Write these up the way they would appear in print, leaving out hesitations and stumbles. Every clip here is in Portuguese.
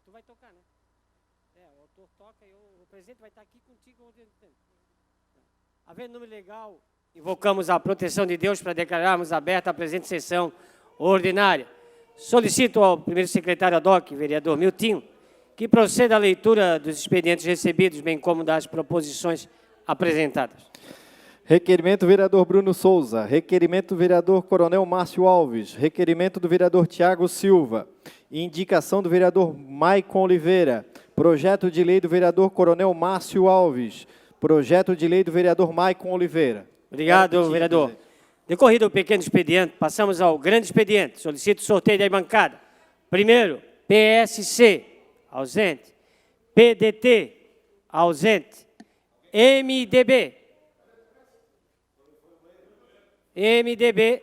Tu vai tocar, né? O autor toca e o presidente vai estar aqui contigo. Havendo número legal, invocamos a proteção de Deus para declararmos aberta a presente sessão ordinária. Solicito ao primeiro secretário ad hoc, vereador Miltinho, que proceda à leitura dos expedientes recebidos, bem como das proposições apresentadas. Requerimento do vereador Bruno Souza, requerimento do vereador Coronel Márcio Alves, requerimento do vereador Tiago Silva, indicação do vereador Maicon Oliveira, projeto de lei do vereador Coronel Márcio Alves, projeto de lei do vereador Maicon Oliveira. Obrigado, vereador. Decorrido o pequeno expediente, passamos ao grande expediente. Solicito o sorteio da bancada. Primeiro, PSC, ausente. PDT, ausente. MDB. MDB.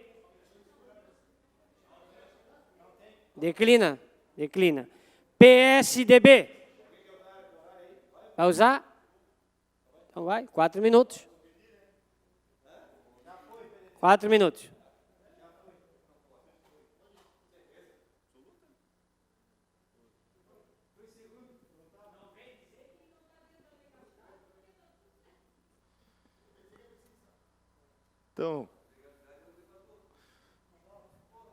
Declina. PSDB. Vai usar? Então vai, 4 minutos. 4 minutos. Então,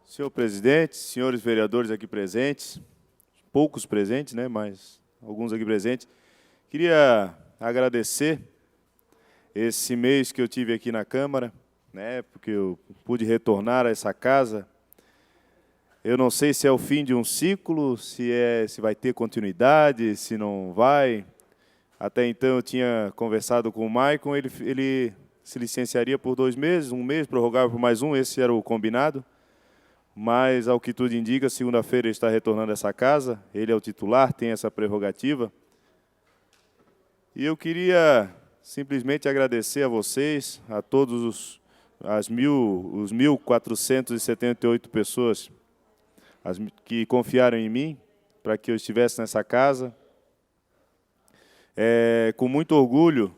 senhor presidente, senhores vereadores aqui presentes, poucos presentes, né, mas alguns aqui presentes, queria agradecer esse mês que eu tive aqui na Câmara, né, porque eu pude retornar a essa casa. Eu não sei se é o fim de um ciclo, se vai ter continuidade, se não vai. Até então eu tinha conversado com o Maicon, ele se licenciaria por 2 meses, 1 mês, prorrogável por mais 1, esse era o combinado. Mas, ao que tudo indica, segunda-feira ele está retornando a essa casa, ele é o titular, tem essa prerrogativa. E eu queria simplesmente agradecer a vocês, a todos os 1.478 pessoas que confiaram em mim para que eu estivesse nessa casa. Com muito orgulho,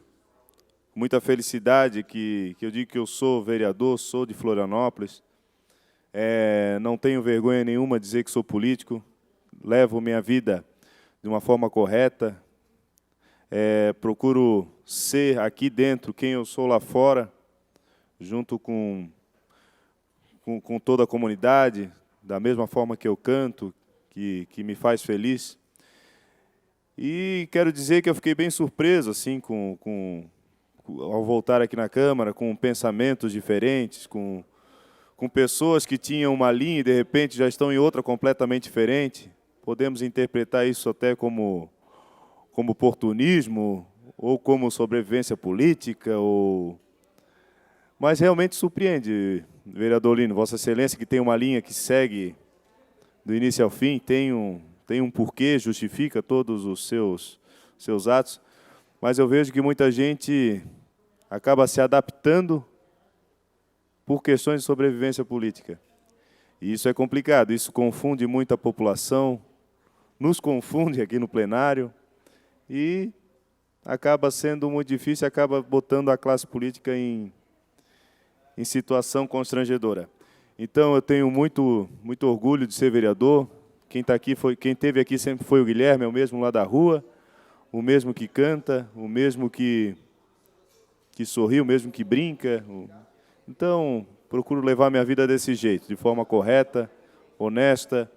muita felicidade que eu digo que eu sou vereador, sou de Florianópolis. Não tenho vergonha nenhuma de dizer que sou político, levo minha vida de uma forma correta, procuro ser aqui dentro quem eu sou lá fora, junto com toda a comunidade, da mesma forma que eu canto, que me faz feliz. E quero dizer que eu fiquei bem surpreso assim, ao voltar aqui na Câmara, com pensamentos diferentes, com pessoas que tinham uma linha e, de repente, já estão em outra completamente diferente. Podemos interpretar isso até como oportunismo, ou como sobrevivência política, mas realmente surpreende, vereador Lino, Vossa Excelência, que tem uma linha que segue do início ao fim, tem um porquê, justifica todos os seus atos, mas eu vejo que muita gente acaba se adaptando por questões de sobrevivência política. E isso é complicado, isso confunde muito a população, nos confunde aqui no plenário, e acaba sendo muito difícil, acaba botando a classe política em situação constrangedora. Então, eu tenho muito orgulho de ser vereador. Quem esteve aqui sempre foi o Guilherme, é o mesmo lá da rua, o mesmo que canta, o mesmo que sorri, o mesmo que brinca. Então, procuro levar minha vida desse jeito, de forma correta, honesta,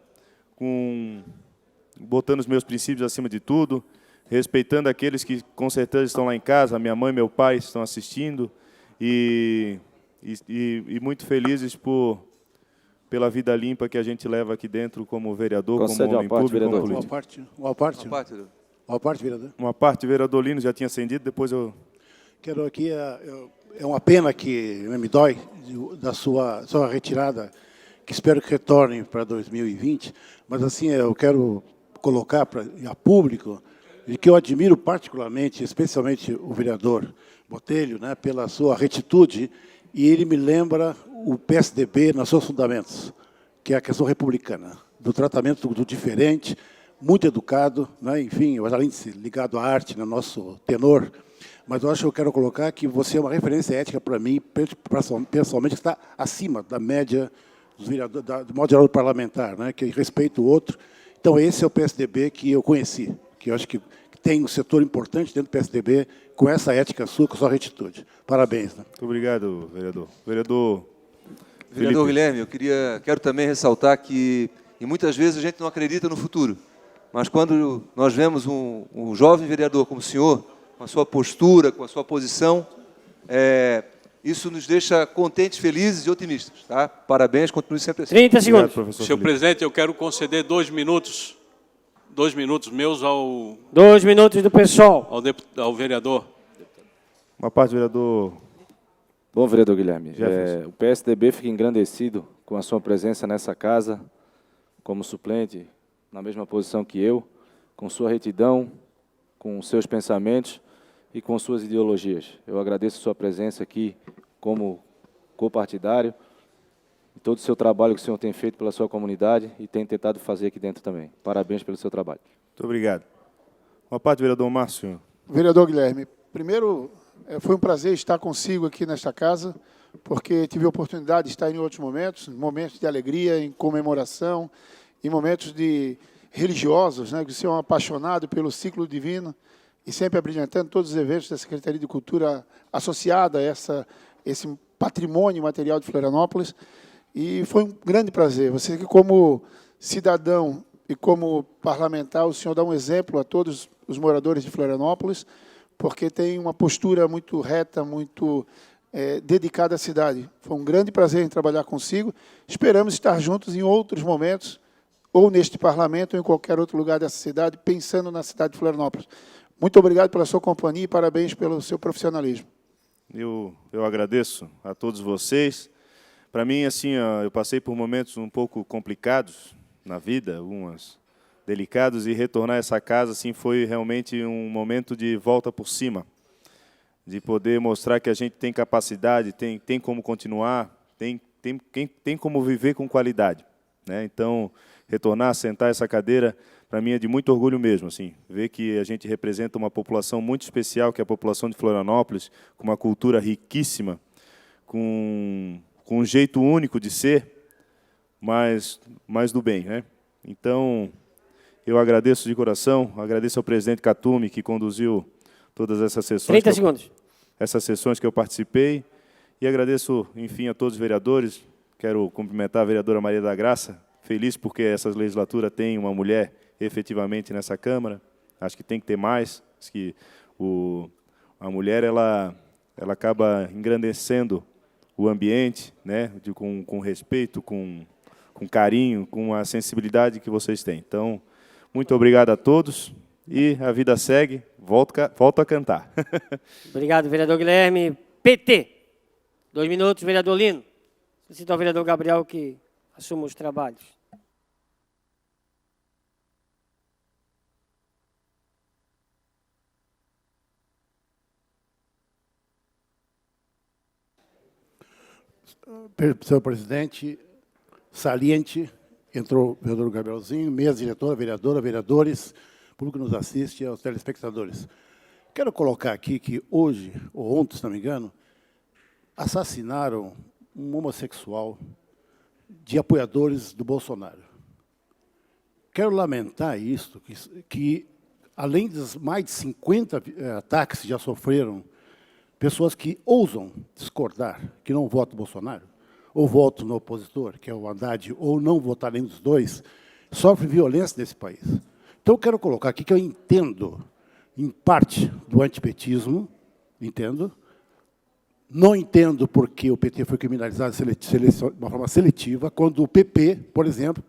botando os meus princípios acima de tudo, respeitando aqueles que com certeza estão lá em casa, minha mãe e meu pai estão assistindo, e muito felizes pela vida limpa que a gente leva aqui dentro como vereador, Concede como homem público, vereador. como político. Uma parte, vereador. Uma parte, vereador Lino, já tinha acendido, depois eu... Quero aqui, é uma pena que me dói da sua retirada, que espero que retorne para 2020, mas assim, eu quero colocar a público de que eu admiro particularmente, especialmente o vereador Botelho, né, pela sua retitude, e ele me lembra o PSDB nos seus fundamentos, que é a questão republicana, do tratamento do diferente, muito educado, né, enfim, além de ser ligado à arte, no nosso tenor, mas eu acho que eu quero colocar que você é uma referência ética para mim, pessoalmente, que está acima da média dos vereadores, do modo geral do parlamentar, né, que respeita o outro, Então, esse é o PSDB que eu conheci, que eu acho que tem um setor importante dentro do PSDB com essa ética sua, com a sua retitude. Parabéns. Né? Muito obrigado, vereador. Vereador Vereador Felipe. Guilherme, quero também ressaltar que, e muitas vezes a gente não acredita no futuro, mas quando nós vemos um jovem vereador como o senhor, com a sua postura, com a sua posição, isso nos deixa contentes, felizes e otimistas. Tá? Parabéns, continue sempre assim. 30 Obrigado, segundos. professor Senhor Felipe. presidente, eu quero conceder 2 minutos meus ao, 2 minutos do pessoal. ao vereador. Uma parte, vereador. Bom, vereador Guilherme, Jefferson. o PSDB fica engrandecido com a sua presença nessa casa, como suplente, na mesma posição que eu, com sua retidão, com seus pensamentos e com suas ideologias. Eu agradeço a sua presença aqui como copartidário, e todo o seu trabalho que o senhor tem feito pela sua comunidade e tem tentado fazer aqui dentro também. Parabéns pelo seu trabalho. Muito obrigado. Uma parte, vereador Márcio. Vereador Guilherme, primeiro, foi um prazer estar consigo aqui nesta casa, porque tive a oportunidade de estar em outros momentos de alegria, em comemoração, em momentos religiosos, né, que o senhor é um apaixonado pelo ciclo divino e sempre abrilhantando todos os eventos da Secretaria de Cultura associada a esse patrimônio material de Florianópolis. E foi um grande prazer. Você que, como cidadão e como parlamentar, o senhor dá um exemplo a todos os moradores de Florianópolis, porque tem uma postura muito reta, muito dedicada à cidade. Foi um grande prazer em trabalhar consigo. Esperamos estar juntos em outros momentos, ou neste parlamento, ou em qualquer outro lugar dessa cidade, pensando na cidade de Florianópolis. Muito obrigado pela sua companhia e parabéns pelo seu profissionalismo. Eu agradeço a todos vocês. Para mim, assim, eu passei por momentos um pouco complicados na vida, algumas delicados, e retornar a essa casa assim, foi realmente um momento de volta por cima, de poder mostrar que a gente tem capacidade, tem como continuar, tem como viver com qualidade. Né? Então, retornar, sentar essa cadeira, para mim é de muito orgulho mesmo, assim, ver que a gente representa uma população muito especial, que é a população de Florianópolis, com uma cultura riquíssima, com um jeito único de ser, mas do bem. Né? Então, eu agradeço de coração, agradeço ao presidente Catume, que conduziu todas essas sessões. 30 segundos. Essas sessões que eu participei, e agradeço, enfim, a todos os vereadores. Quero cumprimentar a vereadora Maria da Graça, feliz porque essa legislatura tem uma mulher efetivamente nessa Câmara. Acho que tem que ter mais. Acho que a mulher ela acaba engrandecendo o ambiente, né, com respeito, com carinho, com a sensibilidade que vocês têm. Então, muito obrigado a todos e a vida segue. Volto a cantar. Obrigado, vereador Guilherme. PT. 2 minutos, vereador Lino. Cito ao vereador Gabriel que assuma os trabalhos. Senhor presidente, saliente, entrou o vereador Gabrielzinho, mesa diretora, vereadores, público que nos assiste e aos telespectadores. Quero colocar aqui que hoje, ou ontem, se não me engano, assassinaram um homossexual de apoiadores do Bolsonaro. Quero lamentar isso, que além dos mais de 50 ataques que já sofreram, pessoas que ousam discordar, que não votam no Bolsonaro, ou votam no opositor, que é o Haddad, ou não votar nenhum dos dois, sofrem violência nesse país. Então, eu quero colocar aqui que eu entendo, em parte, do antipetismo, entendo. Não entendo porque o PT foi criminalizado de uma forma seletiva, quando o PP, por exemplo,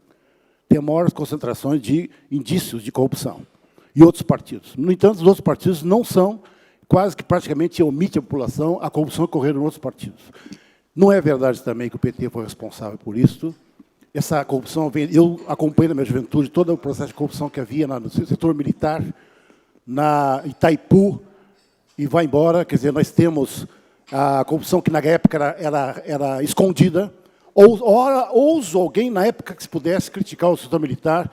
tem maiores concentrações de indícios de corrupção. E outros partidos. No entanto, os outros partidos não são, quase que praticamente omite a população, a corrupção que ocorreu em outros partidos. Não é verdade também que o PT foi responsável por isso. Essa corrupção, eu acompanho na minha juventude todo o processo de corrupção que havia no setor militar, na Itaipu, e vai embora. Quer dizer, nós temos a corrupção que, na época, era escondida. Ouso alguém, na época, que se pudesse criticar o setor militar.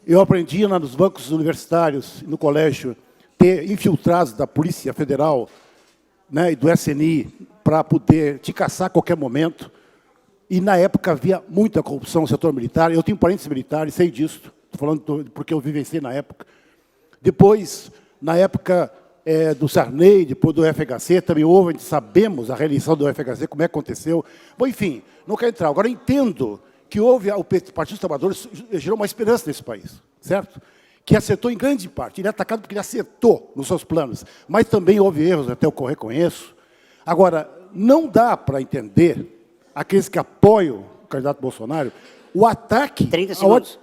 Eu aprendi nos bancos universitários, no colégio, ter infiltrados da Polícia Federal, né, e do SNI, para poder te caçar a qualquer momento. E, na época, havia muita corrupção no setor militar. Eu tenho parentes militares, sei disso. estou falando porque eu vivenciei na época. Depois, na época do Sarney, depois do FHC, também houve, a gente sabemos a reeleição do FHC, como é que aconteceu. Bom, enfim, não quero entrar. Agora, entendo que houve, o Partido dos Trabalhadores gerou uma esperança nesse país, certo? Que acertou em grande parte. Ele é atacado porque ele acertou nos seus planos, mas também houve erros, até eu reconheço. Agora, não dá para entender aqueles que apoiam o candidato Bolsonaro, o ataque... 30 segundos.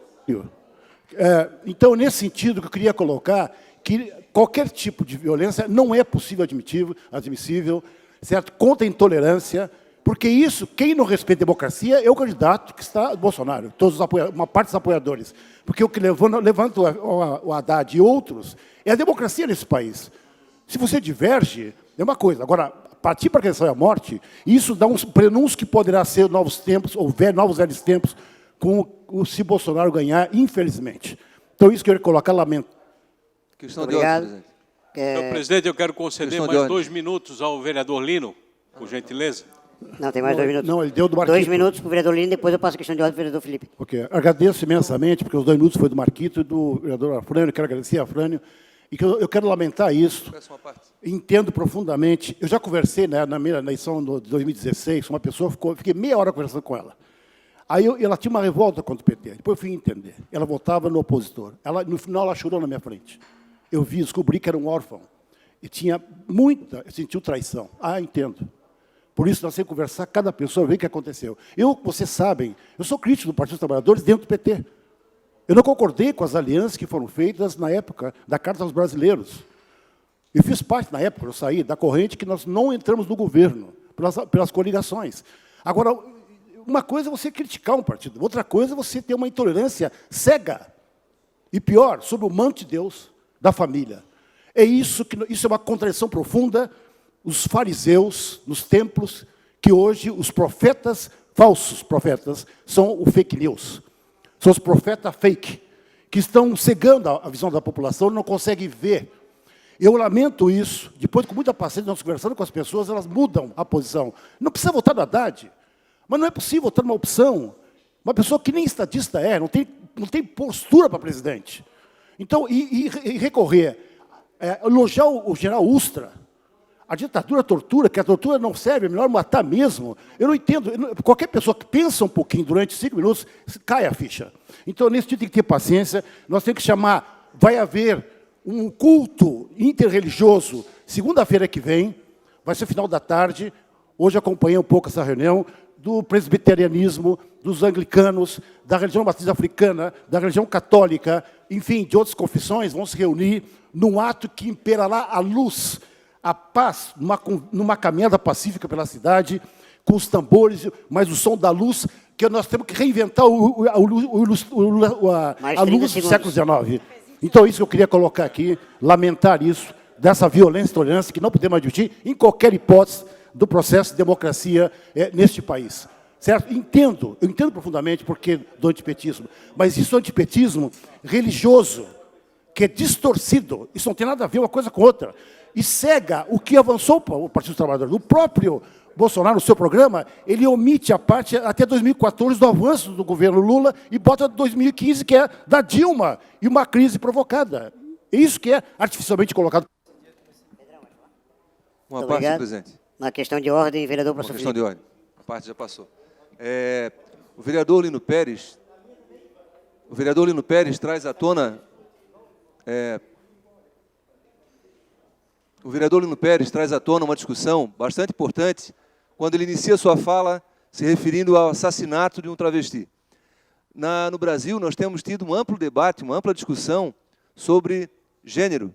Então, nesse sentido, que eu queria colocar que qualquer tipo de violência não é possível admissível, certo? Contra a intolerância, porque isso, quem não respeita a democracia é o candidato que está, Bolsonaro, todos uma parte dos apoiadores. Porque o que levanta o Haddad e outros é a democracia nesse país. Se você diverge, é uma coisa. Agora, partir para a questão da morte, isso dá um prenúncio que poderá ser novos tempos, ou novos velhos tempos, se Bolsonaro ganhar, infelizmente. Então, isso que eu queria colocar, lamento. Questão de ordem, presidente. Senhor presidente, eu quero conceder mais 2 minutos ao vereador Lino, por gentileza. Não, tem mais 2 minutos. Não, ele deu do Marquito. 2 minutos para o vereador Lino, depois eu passo a questão de ordem para o vereador Felipe. Ok. Agradeço imensamente, porque os 2 minutos foi do Marquito e do vereador Afrânio, quero agradecer a Afrânio, e que eu quero lamentar isso. Entendo profundamente. Eu já conversei, né, na minha eleição de 2016, uma pessoa, fiquei meia hora conversando com ela. Aí ela tinha uma revolta contra o PT. Depois eu fui entender. Ela votava no opositor. No final, ela chorou na minha frente. Eu descobri que era um órfão. E tinha sentiu traição. Entendo. Por isso, nós temos que conversar, cada pessoa, ver o que aconteceu. Vocês sabem, eu sou crítico do Partido dos Trabalhadores dentro do PT. Eu não concordei com as alianças que foram feitas na época da Carta aos Brasileiros. Eu fiz parte, na época, eu saí da corrente que nós não entramos no governo, pelas coligações. Agora, uma coisa é você criticar um partido, outra coisa é você ter uma intolerância cega. E pior, sobre o manto de Deus, da família. Isso é uma contradição profunda. Os fariseus, nos templos, que hoje os profetas, falsos profetas, são o fake news. São os profetas fake, que estão cegando a visão da população e não conseguem ver. Eu lamento isso. Depois, com muita paciência, nós conversando com as pessoas, elas mudam a posição. Não precisa votar no Haddad, mas não é possível votar numa opção. Uma pessoa que nem estadista não tem postura para presidente. Então, e recorrer, elogiar o general Ustra, a ditadura, a tortura, que a tortura não serve, é melhor matar mesmo. Eu não entendo. Qualquer pessoa que pensa um pouquinho durante 5 minutos, cai a ficha. Então, nesse sentido, tem que ter paciência. Nós temos que chamar, vai haver um culto interreligioso, segunda-feira que vem, vai ser final da tarde. Hoje acompanhei um pouco essa reunião do presbiterianismo, dos anglicanos, da religião matriz africana, da religião católica, enfim, de outras confissões, vão se reunir num ato que imperará a luz, a paz, numa caminhada pacífica pela cidade, com os tambores, mas o som da luz, que nós temos que reinventar a luz do século XIX. Então, isso que eu queria colocar aqui, lamentar isso, dessa violência e intolerância, que não podemos admitir, em qualquer hipótese, do processo de democracia neste país. Certo? Eu entendo profundamente porque do antipetismo, mas isso é um antipetismo religioso, que é distorcido, isso não tem nada a ver uma coisa com outra, e cega o que avançou o Partido dos Trabalhadores. O próprio Bolsonaro, no seu programa, ele omite a parte até 2014 do avanço do governo Lula e bota 2015, que é da Dilma, e uma crise provocada. É isso que é artificialmente colocado. Uma parte, presidente. Uma questão de ordem, vereador professor Felipe. Uma questão de ordem. A parte já passou. O vereador Lino Pérez traz à tona... O vereador Lino Pérez traz à tona uma discussão bastante importante quando ele inicia sua fala se referindo ao assassinato de um travesti. No Brasil, nós temos tido um amplo debate, uma ampla discussão sobre gênero.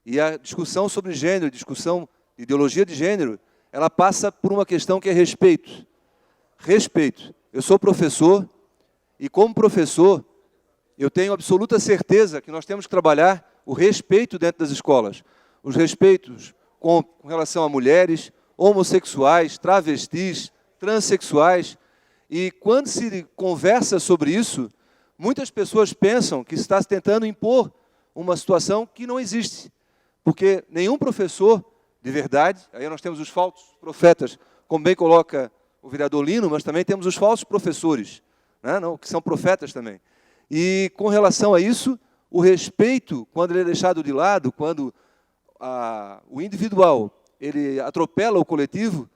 E a discussão sobre gênero, discussão de ideologia de gênero, ela passa por uma questão que é respeito. Respeito. Eu sou professor e, como professor, eu tenho absoluta certeza que nós temos que trabalhar o respeito dentro das escolas. Os respeitos com relação a mulheres, homossexuais, travestis, transexuais. E quando se conversa sobre isso, muitas pessoas pensam que está se tentando impor uma situação que não existe. Porque nenhum professor de verdade, aí nós temos os falsos profetas, como bem coloca o vereador Lino, mas também temos os falsos professores, né, que são profetas também. E, com relação a isso, o respeito, quando ele é deixado de lado, quando o individual ele atropela o coletivo,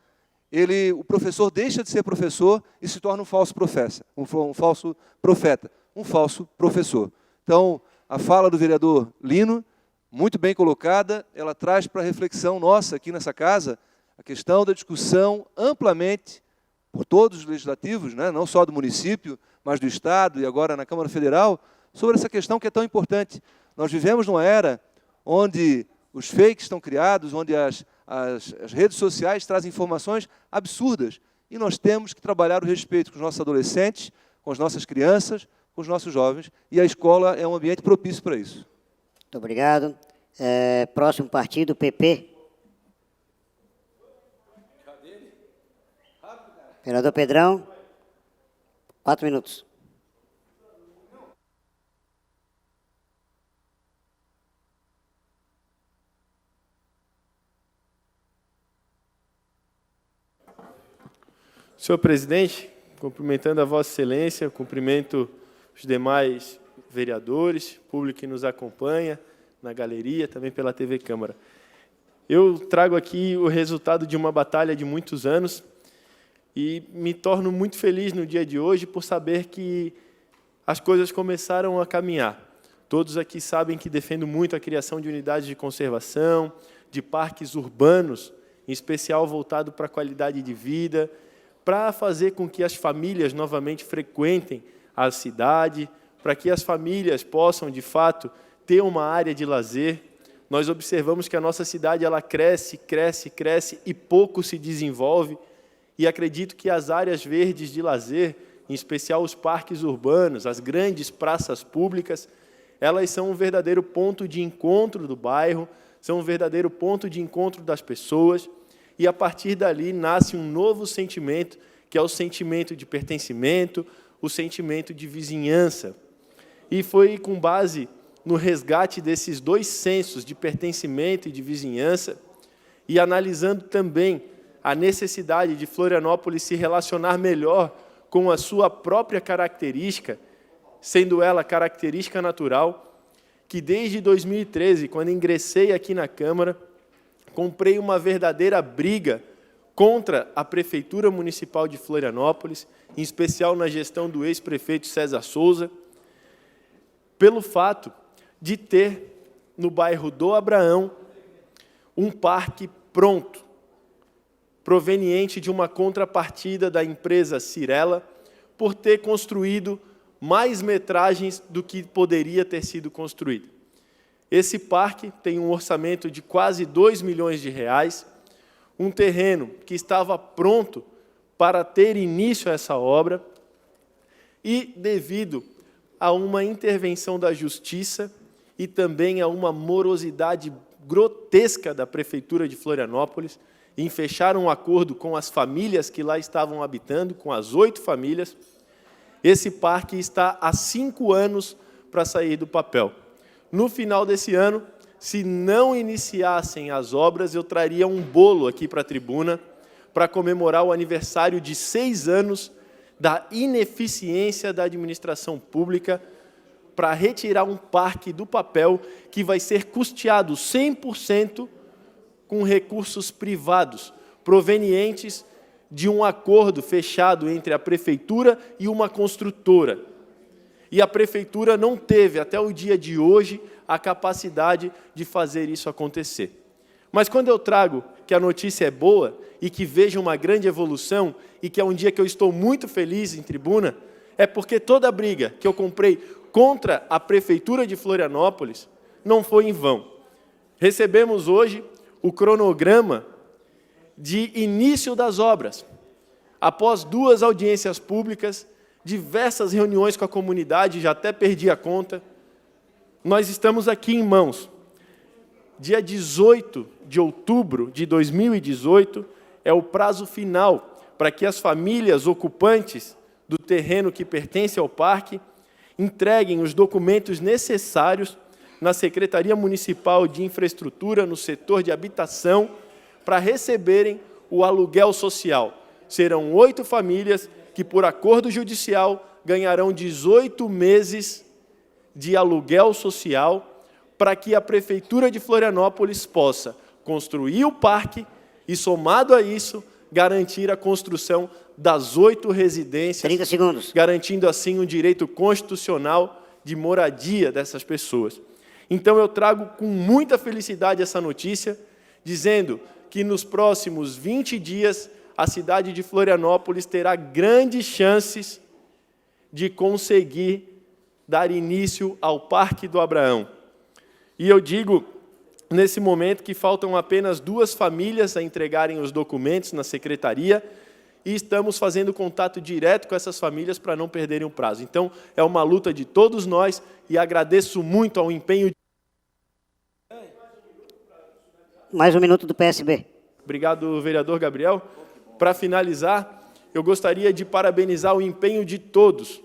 o professor deixa de ser professor e se torna um falso profeta, um falso profeta, um falso professor. Então, a fala do vereador Lino, muito bem colocada, ela traz para a reflexão nossa aqui nessa casa a questão da discussão amplamente por todos os legislativos, né, não só do município, mas do Estado e agora na Câmara Federal, sobre essa questão que é tão importante. Nós vivemos numa era onde os fakes estão criados, onde as redes sociais trazem informações absurdas, e nós temos que trabalhar o respeito com os nossos adolescentes, com as nossas crianças, com os nossos jovens, e a escola é um ambiente propício para isso. Muito obrigado. Próximo partido, PP. Vereador Pedrão, 4 minutos. Senhor presidente, cumprimentando a Vossa Excelência, cumprimento os demais vereadores, público que nos acompanha na galeria, também pela TV Câmara. Eu trago aqui o resultado de uma batalha de muitos anos e me torno muito feliz no dia de hoje por saber que as coisas começaram a caminhar. Todos aqui sabem que defendo muito a criação de unidades de conservação, de parques urbanos, em especial voltado para a qualidade de vida, para fazer com que as famílias novamente frequentem a cidade, para que as famílias possam, de fato, ter uma área de lazer. Nós observamos que a nossa cidade ela cresce, cresce, cresce e pouco se desenvolve. E acredito que as áreas verdes de lazer, em especial os parques urbanos, as grandes praças públicas, elas são um verdadeiro ponto de encontro do bairro, são um verdadeiro ponto de encontro das pessoas, e a partir dali nasce um novo sentimento, que é o sentimento de pertencimento, o sentimento de vizinhança. E foi com base no resgate desses dois sensos de pertencimento e de vizinhança, e analisando também a necessidade de Florianópolis se relacionar melhor com a sua própria característica, sendo ela característica natural, que desde 2013, quando ingressei aqui na Câmara, comprei uma verdadeira briga contra a Prefeitura Municipal de Florianópolis, em especial na gestão do ex-prefeito César Souza, pelo fato de ter, no bairro do Abraão, um parque pronto, proveniente de uma contrapartida da empresa Cirela, por ter construído mais metragens do que poderia ter sido construído. Esse parque tem um orçamento de quase 2 milhões de reais, um terreno que estava pronto para ter início a essa obra, e devido a uma intervenção da Justiça e também a uma morosidade grotesca da Prefeitura de Florianópolis, em fechar um acordo com as famílias que lá estavam habitando, com as 8 famílias, esse parque está há 5 anos para sair do papel. No final desse ano, se não iniciassem as obras, eu traria um bolo aqui para a tribuna para comemorar o aniversário de 6 anos da ineficiência da administração pública para retirar um parque do papel que vai ser custeado 100% com recursos privados, provenientes de um acordo fechado entre a Prefeitura e uma construtora. E a Prefeitura não teve, até o dia de hoje, a capacidade de fazer isso acontecer. Mas quando eu trago que a notícia é boa e que vejo uma grande evolução e que é um dia que eu estou muito feliz em tribuna, é porque toda a briga que eu comprei contra a Prefeitura de Florianópolis não foi em vão. Recebemos hoje o cronograma de início das obras. Após 2 audiências públicas, diversas reuniões com a comunidade, já até perdi a conta, nós estamos aqui em mãos. Dia 18 de outubro de 2018 é o prazo final para que as famílias ocupantes do terreno que pertence ao parque entreguem os documentos necessários na Secretaria Municipal de Infraestrutura, no setor de habitação, para receberem o aluguel social. Serão 8 famílias que, por acordo judicial, ganharão 18 meses de aluguel social para que a Prefeitura de Florianópolis possa construir o parque e, somado a isso, garantir a construção das 8 residências, 30 segundos. garantindo assim um direito constitucional de moradia dessas pessoas. Então eu trago com muita felicidade essa notícia, dizendo que nos próximos 20 dias a cidade de Florianópolis terá grandes chances de conseguir dar início ao Parque do Abraão. E eu digo, nesse momento, que faltam apenas 2 famílias a entregarem os documentos na secretaria e estamos fazendo contato direto com essas famílias para não perderem o prazo. Então, é uma luta de todos nós e agradeço muito ao empenho. Mais um minuto do PSB. Obrigado, vereador Gabriel. Para finalizar, eu gostaria de parabenizar o empenho de todos,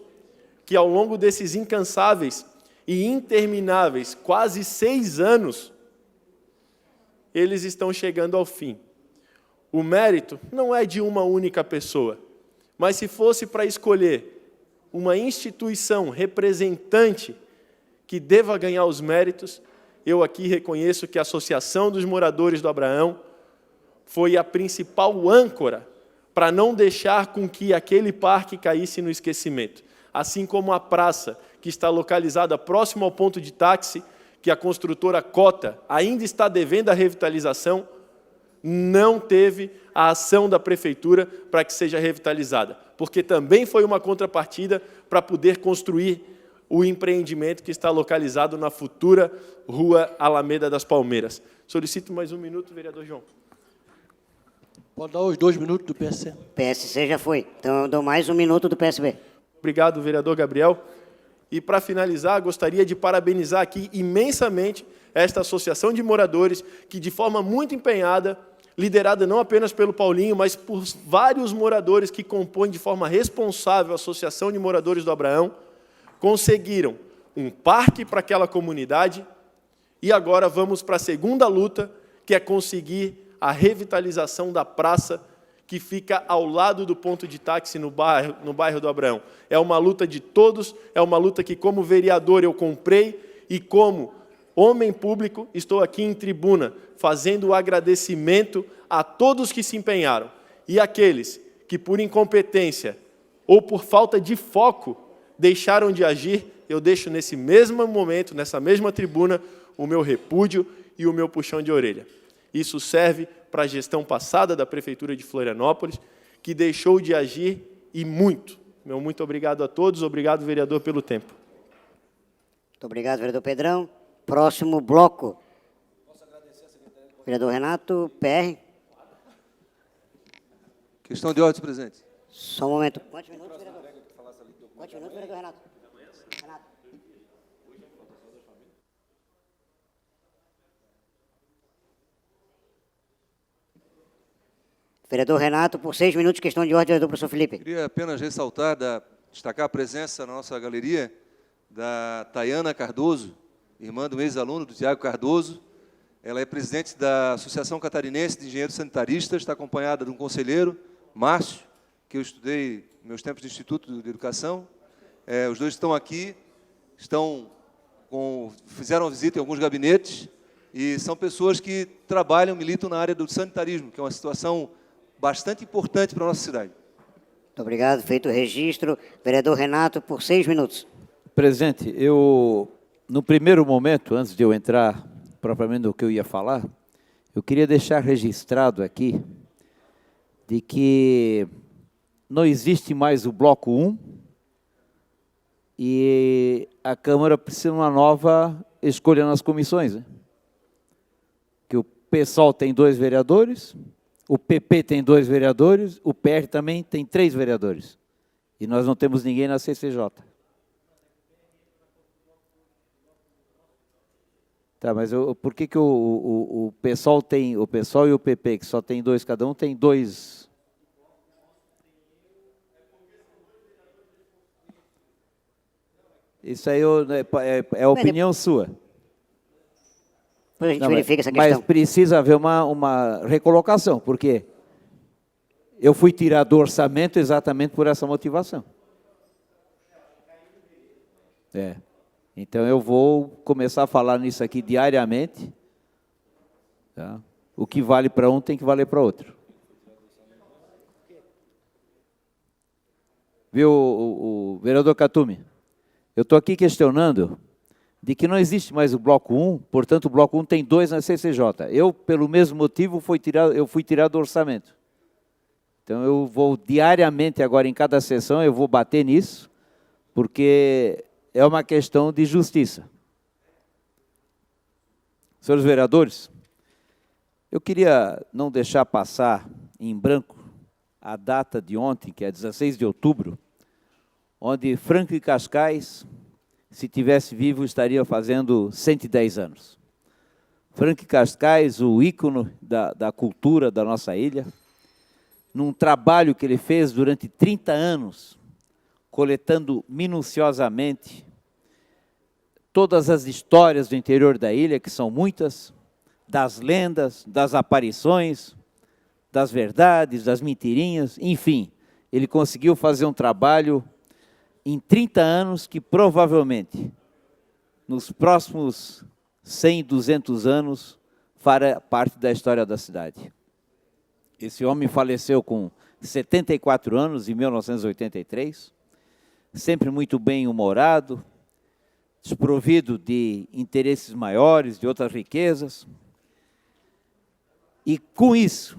que ao longo desses incansáveis e intermináveis, quase 6 anos, eles estão chegando ao fim. O mérito não é de uma única pessoa, mas se fosse para escolher uma instituição representante que deva ganhar os méritos, eu aqui reconheço que a Associação dos Moradores do Abraão foi a principal âncora para não deixar com que aquele parque caísse no esquecimento. Assim como a praça, que está localizada próximo ao ponto de táxi, que a construtora Cota ainda está devendo a revitalização, não teve a ação da Prefeitura para que seja revitalizada, porque também foi uma contrapartida para poder construir o empreendimento que está localizado na futura Rua Alameda das Palmeiras. Solicito mais um minuto, vereador João. Pode dar os 2 minutos do PSC. PSC já foi. Então, eu dou mais um minuto do PSB. Obrigado, vereador Gabriel. E, para finalizar, gostaria de parabenizar aqui imensamente esta associação de moradores que, de forma muito empenhada, liderada não apenas pelo Paulinho, mas por vários moradores que compõem de forma responsável a Associação de Moradores do Abraão, conseguiram um parque para aquela comunidade e agora vamos para a segunda luta, que é conseguir a revitalização da praça que fica ao lado do ponto de táxi no bairro do Abraão. É uma luta de todos, é uma luta que, como vereador, eu comprei e, como homem público, estou aqui em tribuna fazendo o agradecimento a todos que se empenharam e aqueles que, por incompetência ou por falta de foco, deixaram de agir. Eu deixo nesse mesmo momento, nessa mesma tribuna, o meu repúdio e o meu puxão de orelha. Isso serve para a gestão passada da Prefeitura de Florianópolis, que deixou de agir e muito. Meu muito obrigado a todos, obrigado, vereador, pelo tempo. Muito obrigado, vereador Pedrão. Próximo bloco. Vereador Renato, PR. Questão de ordem, presidente. Só um momento. Quantos minutos, vereador? Quantos minutos, vereador Renato? Renato. Vereador Renato, por 6 minutos, questão de ordem, vereador professor Felipe. Queria apenas ressaltar, destacar a presença na nossa galeria da Tayana Cardoso, irmã do ex-aluno do Tiago Cardoso. Ela é presidente da Associação Catarinense de Engenheiros Sanitaristas, está acompanhada de um conselheiro, Márcio, que eu estudei nos meus tempos de Instituto de Educação. Os dois estão aqui, fizeram visita em alguns gabinetes, e são pessoas que trabalham, militam na área do sanitarismo, que é uma situação bastante importante para a nossa cidade. Muito obrigado. Feito o registro. Vereador Renato, por 6 minutos. Presidente, no primeiro momento, antes de eu entrar propriamente no que eu ia falar, eu queria deixar registrado aqui de que não existe mais o bloco 1 e a Câmara precisa de uma nova escolha nas comissões, né? Que o PSOL tem 2 vereadores, o PP tem 2 vereadores, o PR também tem 3 vereadores. E nós não temos ninguém na CCJ. Tá, mas por que o PSOL tem, o PSOL e o PP, que só tem 2 cada um, tem 2? Isso aí é opinião sua. Depois a gente verifica essa questão. Mas precisa haver uma recolocação, porque eu fui tirar do orçamento exatamente por essa motivação. Então, eu vou começar a falar nisso aqui diariamente. Tá? O que vale para um tem que valer para outro. Viu, o vereador Catume? Eu estou aqui questionando de que não existe mais o bloco 1, portanto, o bloco 1 tem 2 na CCJ. Eu, pelo mesmo motivo, eu fui tirado do orçamento. Então, eu vou diariamente, agora, em cada sessão, eu vou bater nisso, porque é uma questão de justiça. Senhores vereadores, eu queria não deixar passar em branco a data de ontem, que é 16 de outubro, onde Franco Cascais, se tivesse vivo, estaria fazendo 110 anos. Franco Cascais, o ícone da cultura da nossa ilha, num trabalho que ele fez durante 30 anos, coletando minuciosamente todas as histórias do interior da ilha, que são muitas, das lendas, das aparições, das verdades, das mentirinhas, enfim, ele conseguiu fazer um trabalho em 30 anos que provavelmente, nos próximos 100, 200 anos, fará parte da história da cidade. Esse homem faleceu com 74 anos, em 1983, sempre muito bem-humorado, desprovido de interesses maiores, de outras riquezas. E, com isso,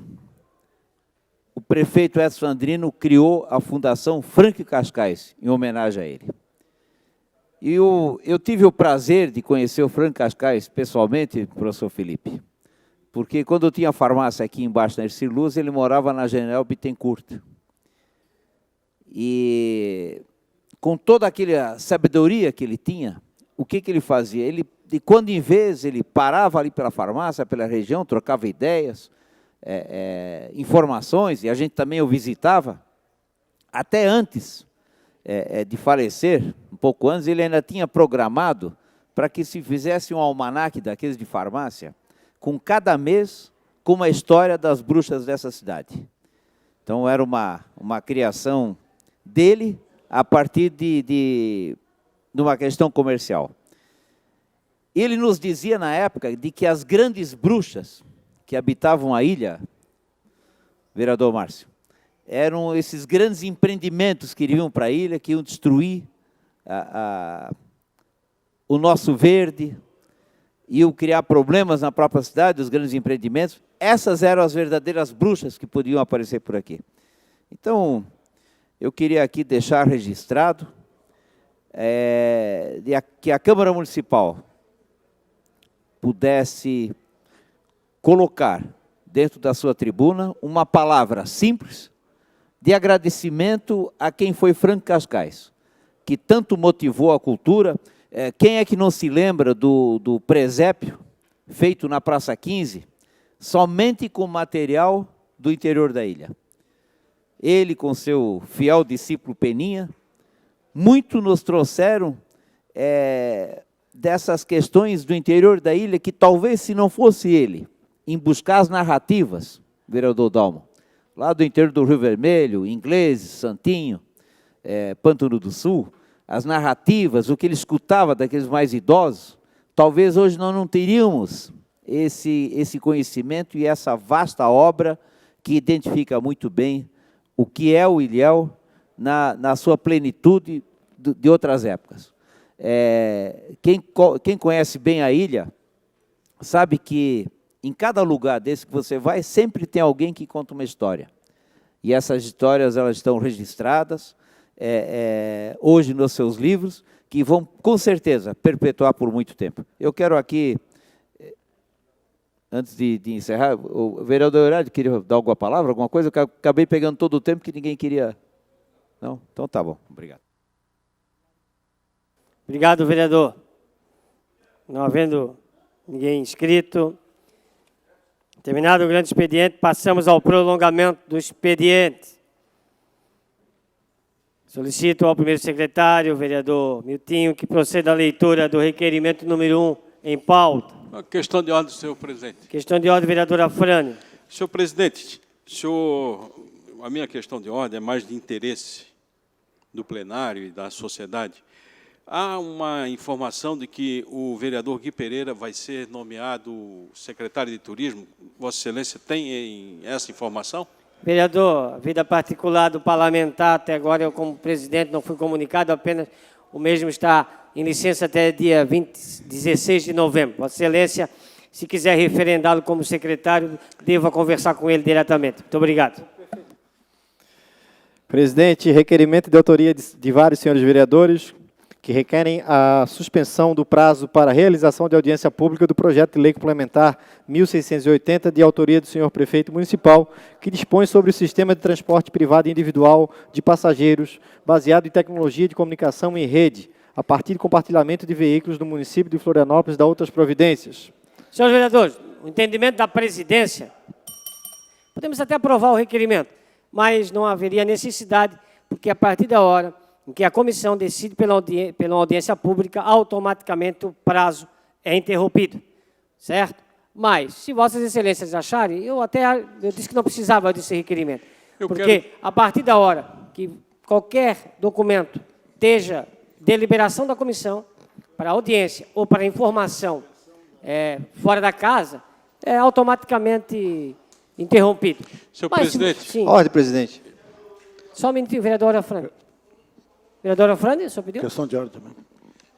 o prefeito Edson Andrino criou a Fundação Franco Cascais, em homenagem a ele. E eu tive o prazer de conhecer o Franco Cascais pessoalmente, professor Felipe, porque quando eu tinha farmácia aqui embaixo na Ercir Luz, ele morava na General Bittencourt. E, com toda aquela sabedoria que ele tinha, o que ele fazia? Ele, de quando em vez, ele parava ali pela farmácia, pela região, trocava ideias, informações, e a gente também o visitava. Até antes de falecer, um pouco antes, ele ainda tinha programado para que se fizesse um almanaque daqueles de farmácia, com cada mês, com uma história das bruxas dessa cidade. Então, era uma criação dele a partir de uma questão comercial. Ele nos dizia, na época, de que as grandes bruxas que habitavam a ilha, vereador Márcio, eram esses grandes empreendimentos que iriam para a ilha, que iam destruir o nosso verde, iam criar problemas na própria cidade, os grandes empreendimentos. Essas eram as verdadeiras bruxas que podiam aparecer por aqui. Então, eu queria aqui deixar registrado que a Câmara Municipal pudesse colocar dentro da sua tribuna uma palavra simples de agradecimento a quem foi Franco Cascais, que tanto motivou a cultura. Quem é que não se lembra do presépio feito na Praça 15, somente com material do interior da ilha? Ele, com seu fiel discípulo Peninha, muito nos trouxeram dessas questões do interior da ilha, que talvez, se não fosse ele, em buscar as narrativas, vereador Dalmo, lá do interior do Rio Vermelho, Ingleses, Santinho, Pântano do Sul, as narrativas, o que ele escutava daqueles mais idosos, talvez hoje nós não teríamos esse conhecimento e essa vasta obra que identifica muito bem o que é o Ilhéu na sua plenitude de outras épocas. Quem conhece bem a ilha sabe que em cada lugar desse que você vai, sempre tem alguém que conta uma história. E essas histórias, elas estão registradas hoje nos seus livros, que vão, com certeza, perpetuar por muito tempo. Eu quero aqui, antes de encerrar, o vereador Horário queria dar alguma palavra, alguma coisa? Eu acabei pegando todo o tempo que ninguém queria. Não? Então tá bom, obrigado. Obrigado, vereador. Não havendo ninguém inscrito, terminado o grande expediente, passamos ao prolongamento do expediente. Solicito ao primeiro secretário, vereador Miltinho, que proceda à leitura do requerimento número 1 em pauta. Uma questão de ordem, senhor presidente. Questão de ordem, vereador Afrânio. Senhor presidente, a minha questão de ordem é mais de interesse do plenário e da sociedade. Há uma informação de que o vereador Gui Pereira vai ser nomeado secretário de Turismo. Vossa Excelência tem essa informação? Vereador, a vida particular do parlamentar, até agora eu como presidente não fui comunicado, apenas o mesmo está em licença até dia 16 de novembro. Vossa Excelência, se quiser referendá-lo como secretário, deva conversar com ele diretamente. Muito obrigado. Presidente, requerimento de autoria de vários senhores vereadores que requerem a suspensão do prazo para a realização de audiência pública do projeto de lei complementar 1680, de autoria do senhor prefeito municipal, que dispõe sobre o sistema de transporte privado individual de passageiros, baseado em tecnologia de comunicação em rede, a partir de compartilhamento de veículos do município de Florianópolis, da outras providências. Senhores vereadores, o entendimento da presidência, podemos até aprovar o requerimento, mas não haveria necessidade, porque a partir da hora em que a comissão decide pela audiência pública, automaticamente o prazo é interrompido, certo? Mas, se vossas excelências acharem, eu disse que não precisava desse requerimento, porque a partir da hora que qualquer documento esteja deliberação da comissão para audiência ou para informação fora da casa, é automaticamente interrompido. Senhor presidente. Sim. Ordem, presidente. Só um minutinho, vereadora Afrânio. Vereadora Afrânio, o senhor pediu? Questão de ordem também.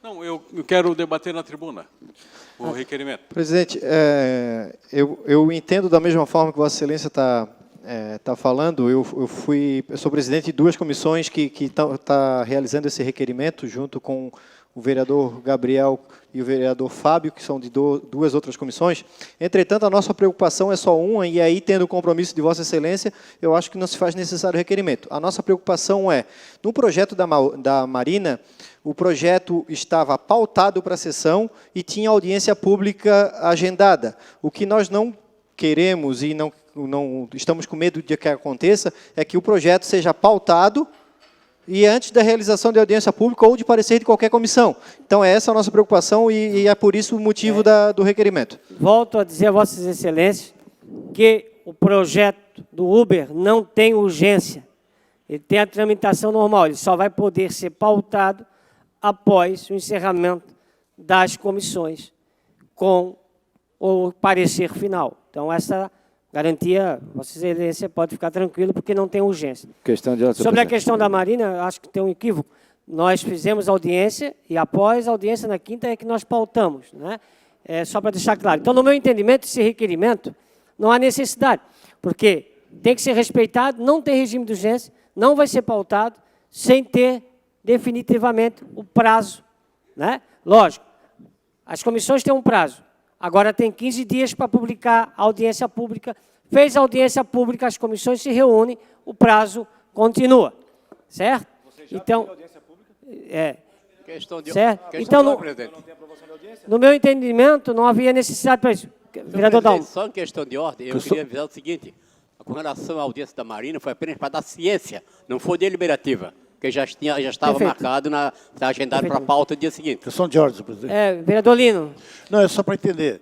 Não, eu quero debater na tribuna o requerimento. Presidente, eu entendo da mesma forma que Vossa Excelência está falando. Eu sou presidente de duas comissões que estão realizando esse requerimento, junto com o vereador Gabriel e o vereador Fábio, que são de duas outras comissões. Entretanto, a nossa preocupação é só uma, e aí, tendo o compromisso de Vossa Excelência, eu acho que não se faz necessário o requerimento. A nossa preocupação é, no projeto da Marina, o projeto estava pautado para a sessão e tinha audiência pública agendada. O que nós não queremos e não estamos com medo de que aconteça é que o projeto seja pautado e antes da realização de audiência pública ou de parecer de qualquer comissão. Então, essa é a nossa preocupação e é por isso o motivo do requerimento. Volto a dizer a Vossas Excelências que o projeto do Uber não tem urgência. Ele tem a tramitação normal, ele só vai poder ser pautado após o encerramento das comissões com o parecer final. Então, essa garantia, Vossa Excelência pode ficar tranquilo, porque não tem urgência. Questão de ordem, senhor Sobre a presidente. questão da Marina, acho que tem um equívoco. Nós fizemos audiência e após a audiência na quinta é que nós pautamos, né? Só para deixar claro. Então, no meu entendimento, esse requerimento não há necessidade, porque tem que ser respeitado, não tem regime de urgência, não vai ser pautado sem ter definitivamente o prazo, né? Lógico, as comissões têm um prazo. Agora tem 15 dias para publicar a audiência pública. Fez a audiência pública, as comissões se reúnem, o prazo continua. Certo? Então, audiência pública? Certo? Então, no meu entendimento, não havia necessidade para isso. Vereador Dalmo. Só em questão de ordem, eu queria avisar o seguinte: com relação à audiência da Marina, foi apenas para dar ciência, não foi deliberativa, porque já estava marcado, está agendado para a pauta do dia seguinte. Questão de ordem, presidente. Vereador Lino. Não, é só para entender.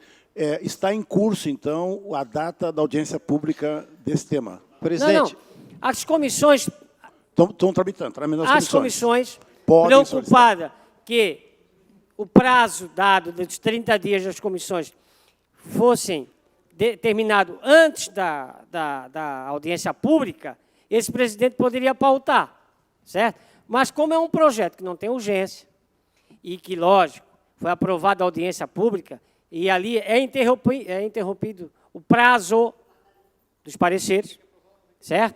Está em curso, então, a data da audiência pública desse tema. Presidente. Não. As comissões... Estão tramitando, as comissões preocupadas que o prazo dado dos 30 dias das comissões fossem determinado antes da audiência pública, esse presidente poderia pautar, certo? Mas como é um projeto que não tem urgência e que, lógico, foi aprovado a audiência pública e ali é interrompido o prazo dos pareceres, certo?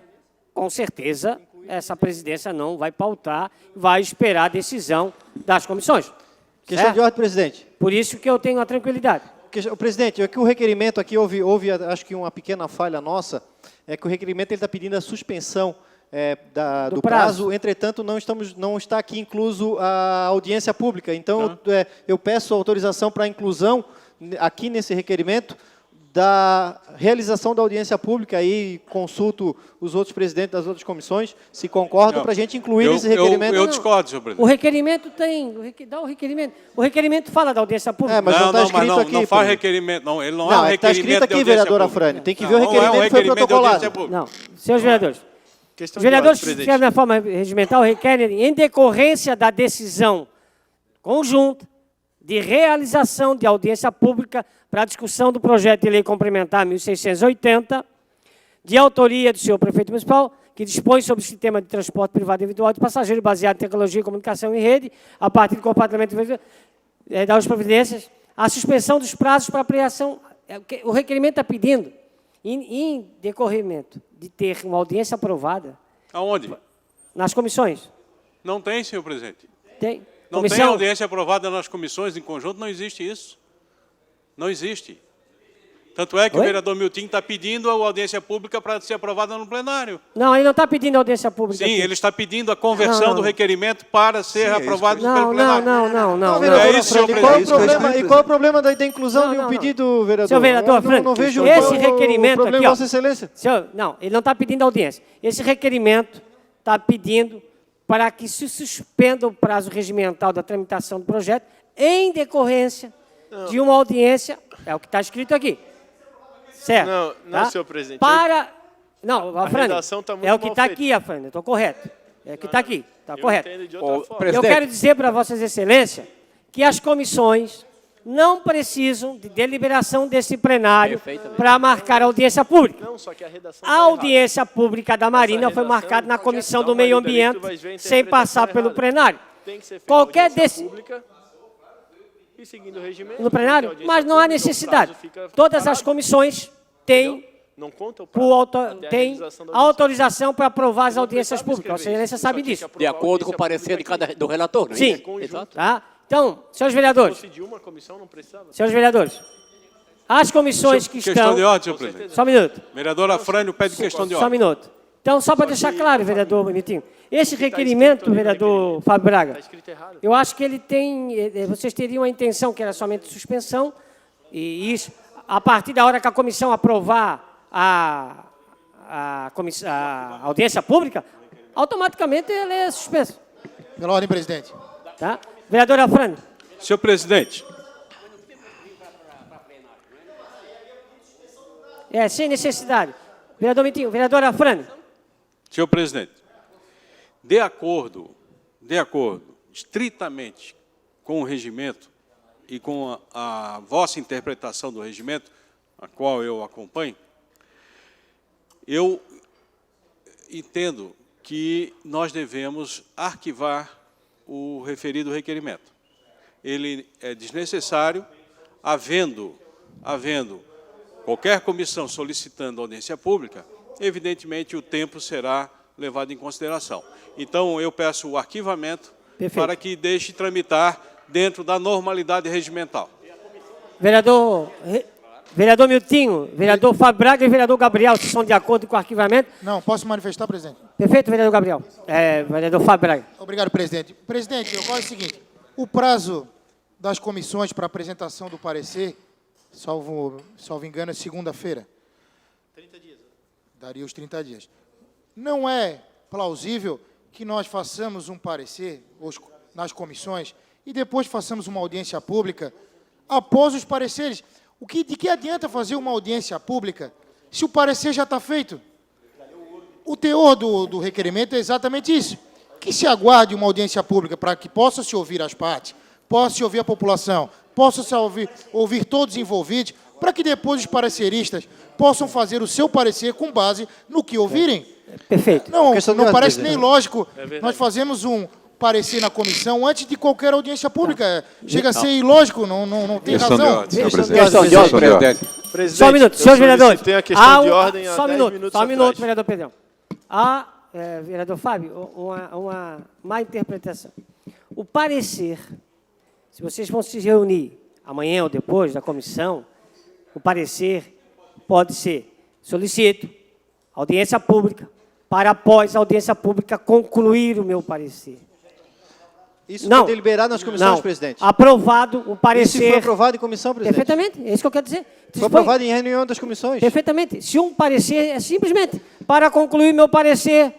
Com certeza, essa presidência não vai pautar, vai esperar a decisão das comissões. Questão de ordem, presidente. Por isso que eu tenho a tranquilidade. Presidente, é que o requerimento aqui, houve acho que uma pequena falha nossa, é que o requerimento está pedindo a suspensão do prazo, entretanto, não está aqui incluso a audiência pública. Então, eu peço autorização para a inclusão, aqui nesse requerimento, da realização da audiência pública, aí consulto os outros presidentes das outras comissões, se concordam, para a gente incluir esse requerimento. Eu discordo, senhor presidente. O requerimento dá o requerimento. O requerimento fala da audiência pública. Mas não está escrito aqui. Não faz requerimento, não. Ele não é um requerimento. Está escrito aqui, vereadora Afrânio. Tem que ver o requerimento que foi protocolado. Não, senhores vereadores. Os vereadores que escrevem na forma regimental requerem, em decorrência da decisão conjunta de realização de audiência pública para a discussão do projeto de lei complementar 1680, de autoria do senhor prefeito municipal, que dispõe sobre o sistema de transporte privado individual de passageiros baseado em tecnologia, comunicação e rede, a partir do compartilhamento das providências, a suspensão dos prazos para apreensão. O requerimento está pedindo, em decorrimento de ter uma audiência aprovada. Aonde? Nas comissões. Não tem, senhor presidente. Tem. Não tem audiência aprovada nas comissões em conjunto, não existe isso. Não existe. Tanto é que o vereador Miltinho está pedindo a audiência pública para ser aprovada no plenário. Não, ele não está pedindo audiência pública. Sim, aqui. ele está pedindo a conversão do requerimento para ser aprovado pelo plenário. Não. É isso, senhor presidente. E qual é o problema da inclusão de um pedido, vereador? Senhor vereador, não vejo esse requerimento aqui, Vossa Excelência. Senhor, não, ele não está pedindo audiência. Esse requerimento está pedindo para que se suspenda o prazo regimental da tramitação do projeto em decorrência de uma audiência, é o que está escrito aqui. Certo? Não, senhor presidente. Não, a Afrânio, redação está muito é o que mal está feita. aqui, Afrânio, estou correto. É o que está aqui, está correto. Entendo de outra forma. Eu quero dizer para Vossas Excelências que as comissões não precisam de deliberação desse plenário para marcar a audiência pública. Não, só que a redação A audiência pública da Marina foi marcada na Comissão do Meio Ambiente, sem passar pelo plenário. Tem que ser feita Qualquer audiência desse... pública e seguindo o regimento, No plenário, porque a mas não há audiência necessidade. pública, o prazo fica Todas as parado. comissões têm Não conta o prazo, até a realização da audiência. autorização para aprovar as audiências públicas. Vossa Excelência sabe disso. De acordo com o parecer do relator, não é Sim. isso? Exato. Tá? Então, senhores vereadores, Se de uma comissão não precisava. senhores vereadores, as comissões que Questão estão... de ordem, senhor presidente. Só um minuto. Vereador Afrânio pede questão de Só um ordem. minuto. Então, só para deixar claro, vereador Bonitinho, esse requerimento, vereador Fábio Braga, eu acho que ele tem, vocês teriam a intenção que era somente suspensão, e isso, a partir da hora que a comissão aprovar a audiência pública, automaticamente ele é suspenso. Pela ordem, presidente. Tá? Vereador Afrânio. Senhor presidente, Sem necessidade. Vereador Bonitinho, vereador Afrânio. senhor presidente, de acordo estritamente com o regimento e com a vossa interpretação do regimento, a qual eu acompanho, eu entendo que nós devemos arquivar o referido requerimento. Ele é desnecessário, havendo qualquer comissão solicitando audiência pública, evidentemente o tempo será levado em consideração. Então, eu peço o arquivamento para que deixe tramitar dentro da normalidade regimental. Vereador Miltinho, vereador Fábio Braga e vereador Gabriel, se são de acordo com o arquivamento. Não, posso manifestar, presidente? Perfeito, vereador Gabriel. Vereador Fábio Braga. Obrigado, presidente. Presidente, ocorre o seguinte, o prazo das comissões para apresentação do parecer, salvo engano, é segunda-feira. 30 dias. Daria os 30 dias. Não é plausível que nós façamos um parecer nas comissões e depois façamos uma audiência pública após os pareceres. De que adianta fazer uma audiência pública se o parecer já está feito? O teor do requerimento é exatamente isso. Que se aguarde uma audiência pública para que possa se ouvir as partes, possa se ouvir a população, possa se ouvir todos os envolvidos, para que depois os pareceristas possam fazer o seu parecer com base no que ouvirem. Perfeito. Não parece nem lógico nós fazemos um parecer na comissão antes de qualquer audiência pública. Chega a ser ilógico, não tem razão. Questão de ordem, presidente. Só um minuto, senhores vereadores. Tem a questão de ordem só há 10 minutos Só um minuto, atrás. vereador Pedrão. Vereador Fábio, uma má interpretação. O parecer, se vocês vão se reunir amanhã ou depois da comissão, o parecer pode ser solicito audiência pública, para após a audiência pública concluir o meu parecer. Isso foi deliberado nas comissões, presidente? Aprovado o parecer... Isso foi aprovado em comissão, presidente? Perfeitamente, é isso que eu quero dizer. Foi aprovado em reunião das comissões? Perfeitamente. Se um parecer é simplesmente para concluir meu parecer,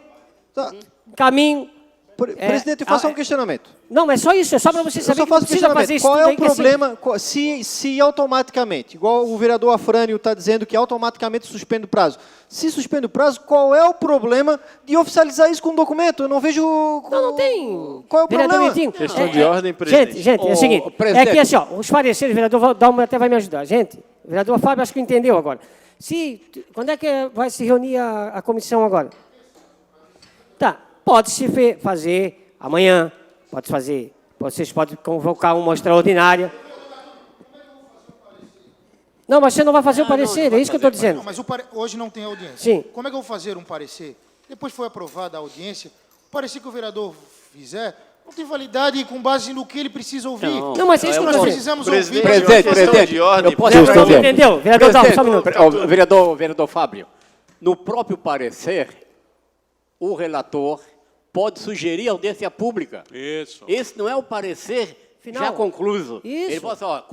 caminho Presidente, eu faço um questionamento. Não, mas só isso, é só para você saber Eu só faço que não precisa fazer isso. Qual é o problema, se automaticamente, igual o vereador Afrânio está dizendo que automaticamente suspende o prazo, se suspende o prazo, qual é o problema de oficializar isso com um documento? Eu não vejo... Não tem. Qual é o problema? Questão de ordem, presidente. Gente, é o seguinte, é que assim, ó, os pareceres, o vereador Dalma até vai me ajudar. Gente, o vereador Fábio acho que entendeu agora. Quando é que vai se reunir a comissão agora? Tá, pode-se fazer amanhã, vocês podem convocar uma extraordinária. Não, mas você não vai fazer o parecer, é isso que eu estou dizendo. Não, mas hoje não tem audiência. Sim. Como é que eu vou fazer um parecer? Depois foi aprovada a audiência, o parecer que o vereador fizer não tem validade com base no que ele precisa ouvir. Não, mas é isso que nós nós precisamos ouvir. Presidente, eu posso entendeu? Vereador Dalma, só um minuto. Vereador Fábio, no próprio parecer, o relator pode sugerir audiência pública. Isso. Esse não é o parecer Final. já concluso. Isso. Ele pode falar,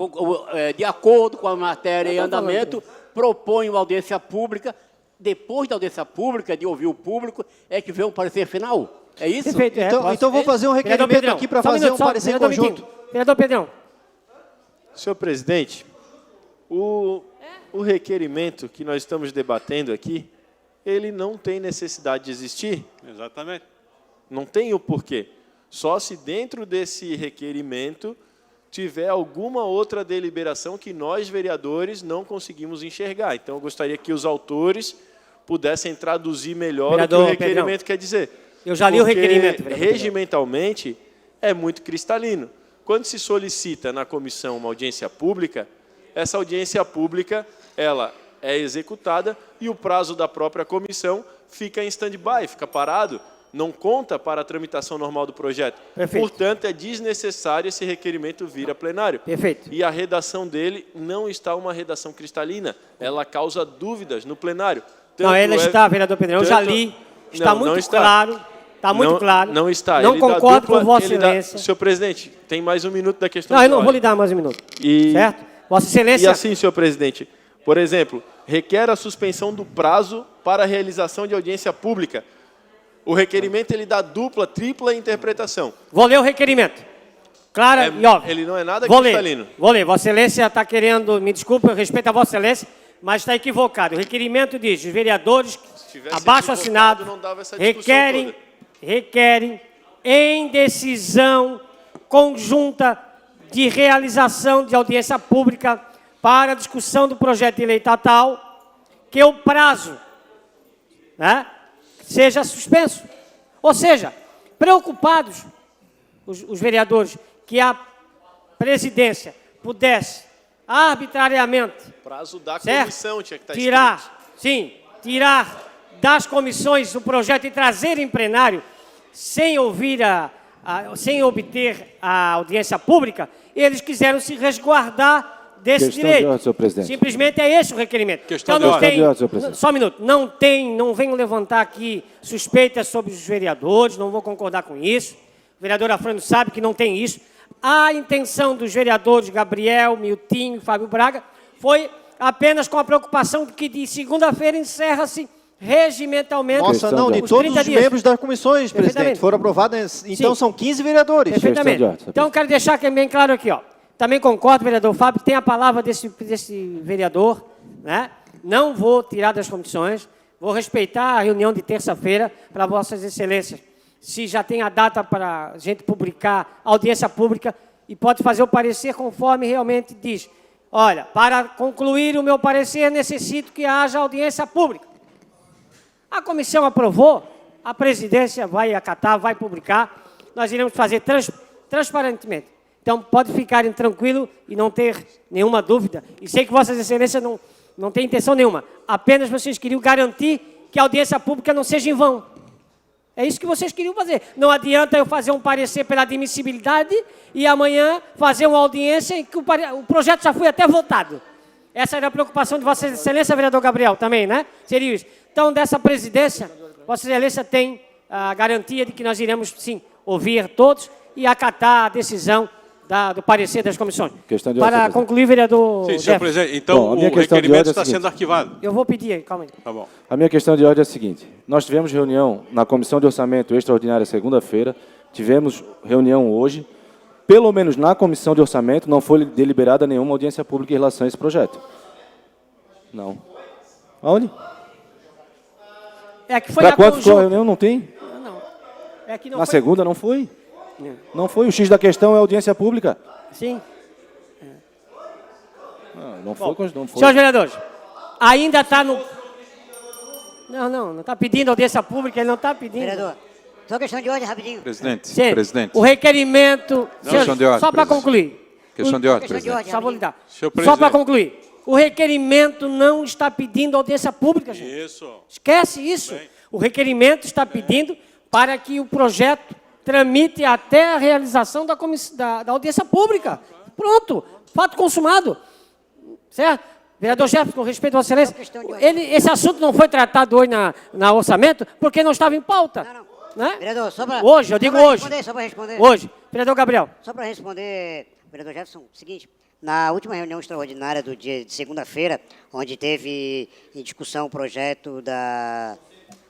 de acordo com a matéria em andamento, propõe uma audiência pública. Depois da audiência pública, de ouvir o público, é que vem o parecer final. É isso? Perfeito. Então vou fazer um requerimento aqui para fazer um parecer conjunto. Vereador Pedrão. Senhor presidente, o requerimento que nós estamos debatendo aqui, ele não tem necessidade de existir. Exatamente. Não tem o porquê. Só se dentro desse requerimento tiver alguma outra deliberação que nós, vereadores, não conseguimos enxergar. Então, eu gostaria que os autores pudessem traduzir melhor vereador o que o requerimento quer dizer. Eu já li o requerimento, vereador. Regimentalmente, é muito cristalino. Quando se solicita na comissão uma audiência pública, essa audiência pública ela é executada e o prazo da própria comissão fica em stand-by, fica parado, não conta para a tramitação normal do projeto. Perfeito. Portanto, é desnecessário esse requerimento vir a plenário. Perfeito. E a redação dele não está uma redação cristalina, ela causa dúvidas no plenário. Não, ela está, vereador Pedrão, eu já li, está muito claro. Está muito claro. Não está. Não concordo com Vossa Excelência. Senhor presidente, tem mais um minuto da questão Não, de eu não ordem. vou lhe dar mais um minuto. Certo? Vossa Excelência... E assim, senhor presidente, por exemplo, requer a suspensão do prazo para a realização de audiência pública. O requerimento ele dá dupla, tripla interpretação. Vou ler o requerimento. Clara e óbvio. Ele não é nada Vou cristalino. Vou ler. Vossa Excelência está querendo... Me desculpe, eu respeito a Vossa Excelência, mas está equivocado. O requerimento diz, os vereadores abaixo assinados requerem em decisão conjunta de realização de audiência pública para a discussão do projeto de lei tal que o prazo, né, seja suspenso. Ou seja, preocupados os vereadores que a presidência pudesse arbitrariamente Prazo da certo? comissão tinha que estar tirar das comissões o projeto e trazer em plenário sem sem obter a audiência pública, eles quiseram se resguardar desse Questão direito. de ordem, senhor presidente. Simplesmente é esse o requerimento. Questão Então não de tem, ordem, senhor presidente. só um minuto, não venham levantar aqui suspeitas sobre os vereadores, não vou concordar com isso. O vereador Afrânio sabe que não tem isso. A intenção dos vereadores Gabriel, Miltinho e Fábio Braga foi apenas com a preocupação de que de segunda-feira encerra-se regimentalmente. Nossa, não, de todos os membros das comissões, presidente, foram aprovados, então são 15 vereadores. Perfeitamente. Então, quero deixar aqui bem claro aqui, ó. Também concordo, vereador Fábio, que tem a palavra desse vereador, né? Não vou tirar das comissões, vou respeitar a reunião de terça-feira para vossas excelências. Se já tem a data para a gente publicar, audiência pública, e pode fazer o parecer conforme realmente diz. Olha, para concluir o meu parecer, necessito que haja audiência pública. A comissão aprovou, a presidência vai acatar, vai publicar, nós iremos fazer transparentemente. Então, pode ficarem tranquilos e não ter nenhuma dúvida. E sei que vossas excelências não têm intenção nenhuma. Apenas vocês queriam garantir que a audiência pública não seja em vão. É isso que vocês queriam fazer. Não adianta eu fazer um parecer pela admissibilidade e amanhã fazer uma audiência em que o projeto já foi até votado. Essa era a preocupação de vossa excelência, vereador Gabriel, também, né? Seria isso. Então, dessa presidência, vossa excelência tem a garantia de que nós iremos, sim, ouvir todos e acatar a decisão do parecer das comissões. Questão de ordem, Para presidente. concluir, vereador Sim, senhor Jefferson. presidente. Então, Bom, a minha o questão de requerimento ordem é a está seguinte. sendo arquivado. Eu vou pedir, calma aí. Tá bom. A minha questão de ordem é a seguinte. Nós tivemos reunião na Comissão de Orçamento Extraordinária segunda-feira, tivemos reunião hoje. Pelo menos na Comissão de Orçamento não foi deliberada nenhuma audiência pública em relação a esse projeto. Não. Aonde? É que foi Para na quanto foi a conjunta. reunião? Não tem? Não. É que não Na foi... segunda não foi? Não foi. O X da questão é audiência pública. Sim. Não foi. Não foi. Senhores vereadores, ainda está no... Não está pedindo audiência pública, ele não está pedindo. Vereador, só questão de ordem, rapidinho. Presidente, Sim, presidente. O requerimento... Questão de ordem, Só para presidente. concluir. Questão de ordem, Questão de presidente. ordem, Só vou lhe dar. Senhor Só para presidente. concluir. O requerimento não está pedindo audiência pública, gente. Isso. Esquece isso. O requerimento está pedindo para que o projeto tramite até a realização da audiência pública. Pronto. Fato consumado. Certo? Vereador Jefferson, com respeito à Vossa Excelência, esse assunto não foi tratado hoje na orçamento porque não estava em pauta. Né? Vereador, só para... Hoje, eu digo hoje. Só para responder. Hoje. Vereador Gabriel. Só para responder, vereador Jefferson, seguinte, na última reunião extraordinária do dia de segunda-feira, onde teve em discussão o projeto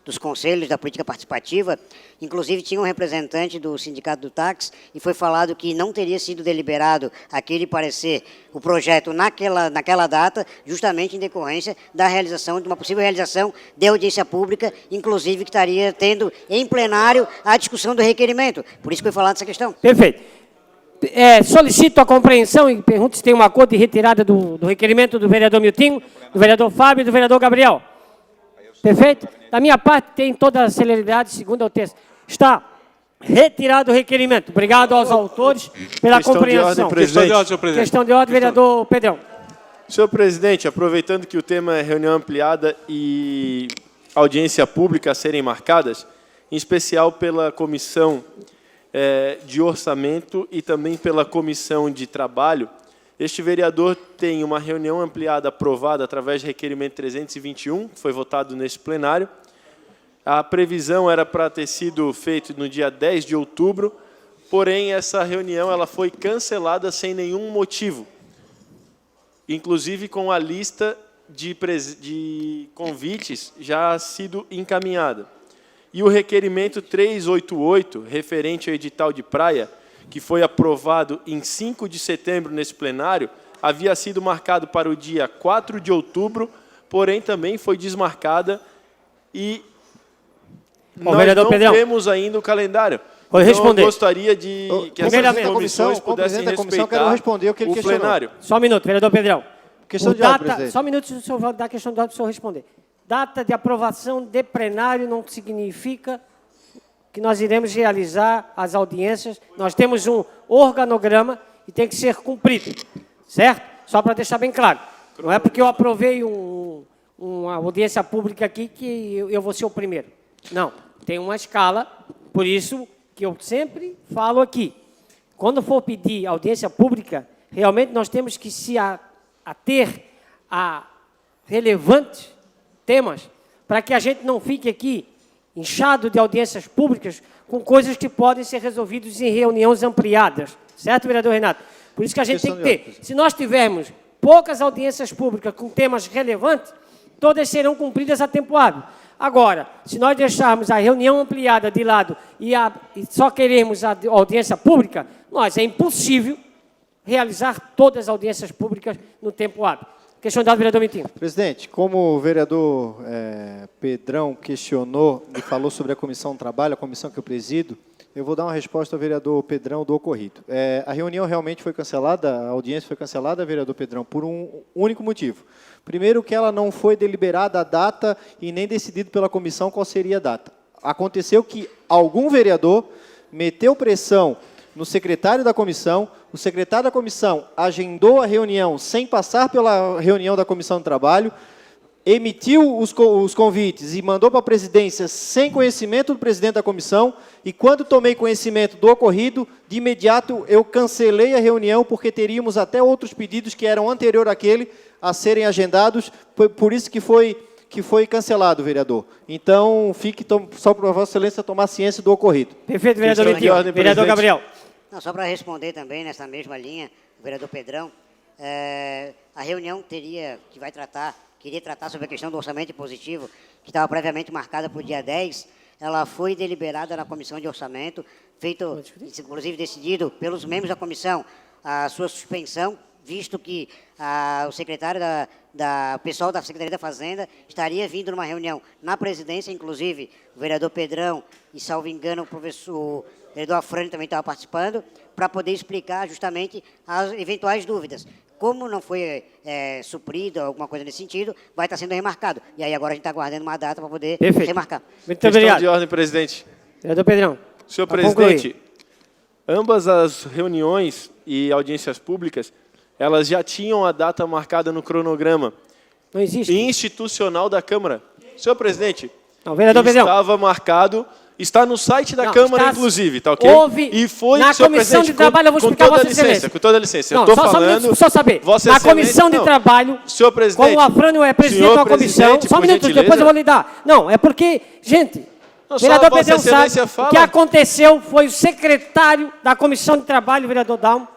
dos conselhos da política participativa, inclusive tinha um representante do sindicato do táxi e foi falado que não teria sido deliberado aquele parecer, o projeto naquela data, justamente em decorrência da realização, de uma possível realização de audiência pública, inclusive que estaria tendo em plenário a discussão do requerimento. Por isso que foi falado essa questão. Perfeito. Solicito a compreensão e pergunto se tem um acordo de retirada do requerimento do vereador Miltinho, do vereador Fábio e do vereador Gabriel. Perfeito? Da minha parte, tem toda a celeridade, segundo o texto. Está retirado o requerimento. Obrigado aos autores pela Questão de compreensão. ordem, presidente. Questão de ordem, senhor presidente. Questão de ordem, vereador Pedrão. Senhor presidente, aproveitando que o tema é reunião ampliada e audiência pública a serem marcadas, em especial pela Comissão de Orçamento e também pela Comissão de Trabalho, este vereador tem uma reunião ampliada aprovada através de requerimento 321, que foi votado neste plenário. A previsão era para ter sido feita no dia 10 de outubro, porém essa reunião ela foi cancelada sem nenhum motivo, inclusive com a lista de convites já sido encaminhada. E o requerimento 388, referente ao edital de praia, que foi aprovado em 5 de setembro nesse plenário, havia sido marcado para o dia 4 de outubro, porém também foi desmarcada e nós vereador não Pedrão, temos ainda o calendário. vou responder. Eu gostaria de que essas comissões pudessem respeitar o plenário. Só um minuto, vereador Pedrão. Questão de ordem, presidente. Só um minuto, o senhor vai dar a questão de ordem para o senhor responder. Data de aprovação de plenário não significa que nós iremos realizar as audiências. Nós temos um organograma e tem que ser cumprido, certo? Só para deixar bem claro. Não é porque eu aprovei uma audiência pública aqui que eu vou ser o primeiro. Não, tem uma escala, por isso que eu sempre falo aqui. Quando for pedir audiência pública, realmente nós temos que se ater a relevantes temas, para que a gente não fique aqui inchado de audiências públicas com coisas que podem ser resolvidas em reuniões ampliadas. Certo, vereador Renato? Por isso que a gente tem que ter. Se nós tivermos poucas audiências públicas com temas relevantes, todas serão cumpridas a tempo hábil. Agora, se nós deixarmos a reunião ampliada de lado e só queremos a audiência pública, é impossível realizar todas as audiências públicas no tempo hábil. Questão dada, vereador Miltinho. Presidente, como o vereador Pedrão questionou e falou sobre a Comissão de Trabalho, a comissão que eu presido, eu vou dar uma resposta ao vereador Pedrão do ocorrido. A reunião realmente foi cancelada, a audiência foi cancelada, vereador Pedrão, por um único motivo. Primeiro, que ela não foi deliberada a data e nem decidido pela comissão qual seria a data. Aconteceu que algum vereador meteu pressão no secretário da comissão, o secretário da comissão agendou a reunião sem passar pela reunião da comissão de trabalho, emitiu os convites e mandou para a presidência sem conhecimento do presidente da comissão, e quando tomei conhecimento do ocorrido, de imediato eu cancelei a reunião, porque teríamos até outros pedidos que eram anterior àquele a serem agendados, por isso que foi cancelado, vereador. Então, fique só para Vossa Excelência tomar ciência do ocorrido. Perfeito, vereador Miltinho. Vereador Gabriel. Não, só para responder também nessa mesma linha, o vereador Pedrão, a reunião queria tratar sobre a questão do orçamento impositivo, que estava previamente marcada para o dia 10, ela foi deliberada na comissão de orçamento, feito, inclusive decidido pelos membros da comissão, a sua suspensão, visto que o secretário o pessoal da Secretaria da Fazenda estaria vindo numa reunião na presidência, inclusive o vereador Pedrão e, salvo engano, o vereador Afrânio também estava participando, para poder explicar justamente as eventuais dúvidas. Como não foi suprido, alguma coisa nesse sentido, vai estar sendo remarcado. E aí agora a gente está aguardando uma data para poder remarcar. Muito obrigado. De ordem, presidente. Vereador Pedrão. Senhor presidente, ambas as reuniões e audiências públicas, elas já tinham a data marcada no cronograma institucional da Câmara. Senhor presidente, não, vereador estava marcado, está no site da Câmara, inclusive, tá ok? E foi, na comissão de trabalho, eu vou explicar a Vossa Excelência. Com toda licença, não, eu estou falando... Só saber, na comissão de trabalho, senhor presidente, como o Afrânio é presidente da comissão, só um minuto, depois eu vou lhe dar. Não, é porque, gente, o vereador Pedrão sabe, o que aconteceu foi o secretário da comissão de trabalho, o vereador Dalmo,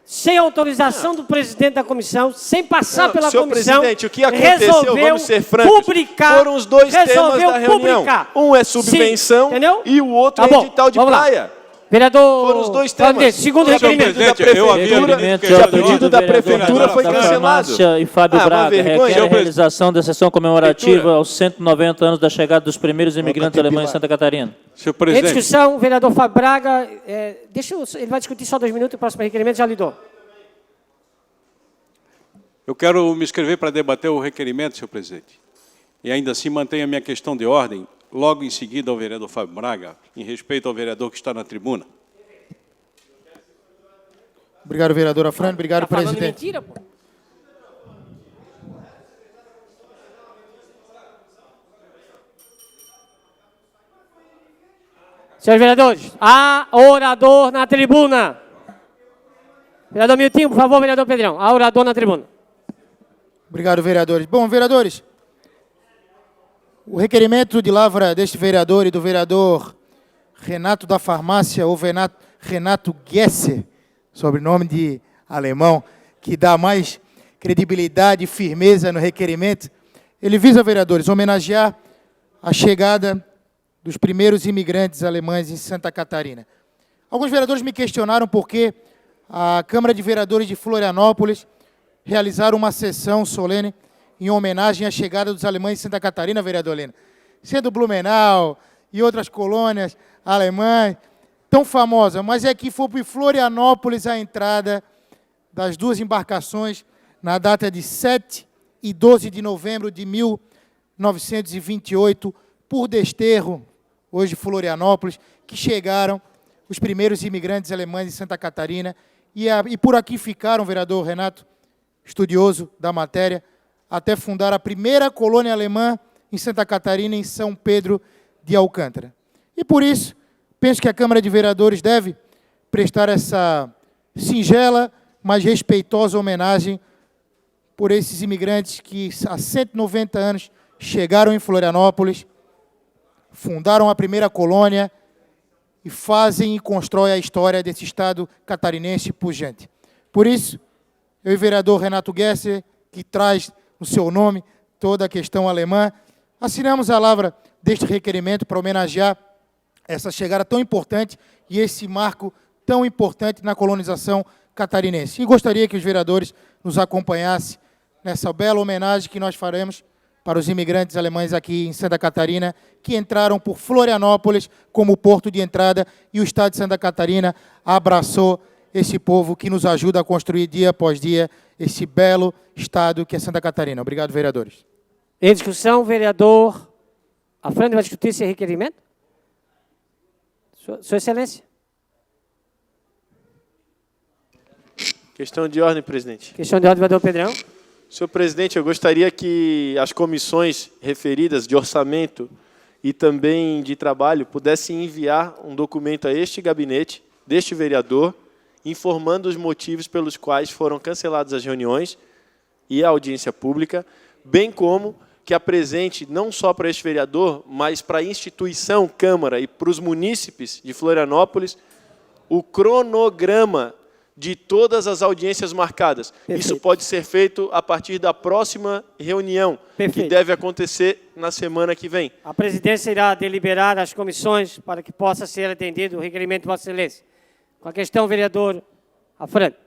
sem autorização do presidente da comissão, sem passar pela comissão, presidente, o que aconteceu, vamos ser francos, foram os dois temas da reunião. Um é subvenção e o outro é edital de praia. Vereador, foram os dois temas. Segundo requerimento o pedido da prefeitura foi cancelado. E Fábio Braga requer a realização da sessão comemorativa aos 190 anos da chegada dos primeiros imigrantes alemães em Santa Catarina. Senhor presidente. Em discussão, o vereador Fábio Braga, ele vai discutir só 2 minutos, o próximo requerimento já lidou. Eu quero me inscrever para debater o requerimento, senhor presidente. E ainda assim mantenho a minha questão de ordem, logo em seguida ao vereador Fábio Braga, em respeito ao vereador que está na tribuna. Obrigado, vereador Afrânio. Obrigado, presidente. Mentira, pô. Senhores vereadores, há orador na tribuna. Vereador Miltinho, por favor, vereador Pedrão. Há orador na tribuna. Obrigado, vereadores. Bom, vereadores, o requerimento de lavra deste vereador e do vereador Renato da Farmácia, ou Renato Gesser, sobrenome de alemão, que dá mais credibilidade e firmeza no requerimento, ele visa, vereadores, homenagear a chegada dos primeiros imigrantes alemães em Santa Catarina. Alguns vereadores me questionaram por que a Câmara de Vereadores de Florianópolis realizaram uma sessão solene em homenagem à chegada dos alemães em Santa Catarina, vereador Lino. Sendo Blumenau e outras colônias alemãs, tão famosa, mas é que foi para Florianópolis a entrada das 2 embarcações na data de 7 e 12 de novembro de 1928, por Desterro, hoje Florianópolis, que chegaram os primeiros imigrantes alemães em Santa Catarina, e por aqui ficaram, vereador Renato, estudioso da matéria, até fundar a primeira colônia alemã em Santa Catarina, em São Pedro de Alcântara. E por isso, penso que a Câmara de Vereadores deve prestar essa singela, mas respeitosa homenagem por esses imigrantes que há 190 anos chegaram em Florianópolis, fundaram a primeira colônia e fazem e constroem a história desse Estado catarinense pujante. Por isso, eu e o vereador Renato Gesser, que traz no seu nome toda a questão alemã, assinamos a lavra deste requerimento para homenagear essa chegada tão importante e esse marco tão importante na colonização catarinense. E gostaria que os vereadores nos acompanhassem nessa bela homenagem que nós faremos para os imigrantes alemães aqui em Santa Catarina, que entraram por Florianópolis como porto de entrada, e o Estado de Santa Catarina abraçou esse povo que nos ajuda a construir dia após dia esse belo Estado que é Santa Catarina. Obrigado, vereadores. Em discussão, vereador Afrânio vai discutir esse requerimento? Sua Excelência. Questão de ordem, presidente. Questão de ordem, vereador Pedrão. Senhor presidente, eu gostaria que as comissões referidas de orçamento e também de trabalho pudessem enviar um documento a este gabinete, deste vereador, informando os motivos pelos quais foram canceladas as reuniões e a audiência pública, bem como que apresente, não só para este vereador, mas para a instituição Câmara e para os munícipes de Florianópolis, o cronograma de todas as audiências marcadas. Perfeito. Isso pode ser feito a partir da próxima reunião, Perfeito. que deve acontecer na semana que vem. A presidência irá deliberar as comissões para que possa ser atendido o requerimento de Vossa Excelência. Com a questão, vereador Afrânio.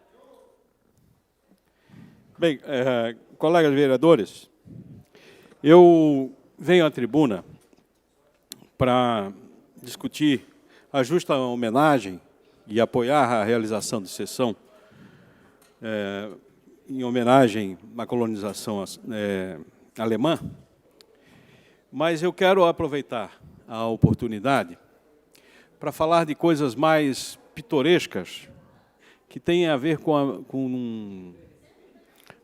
Bem, colegas vereadores, eu venho à tribuna para discutir a justa homenagem e apoiar a realização de sessão em homenagem à colonização alemã, mas eu quero aproveitar a oportunidade para falar de coisas mais pitorescas que têm a ver com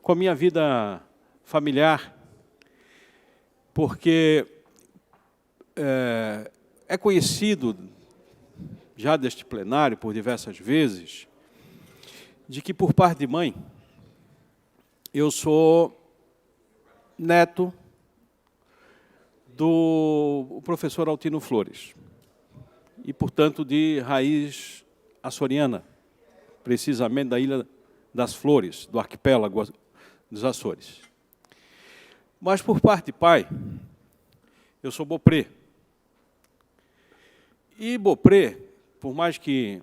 a minha vida familiar, porque é conhecido já deste plenário por diversas vezes, de que por parte de mãe, eu sou neto do professor Altino Flores, e, portanto, de raiz açoriana, precisamente da Ilha das Flores, do arquipélago dos Açores. Mas, por parte de pai, eu sou Beaupré. E Beaupré, por mais que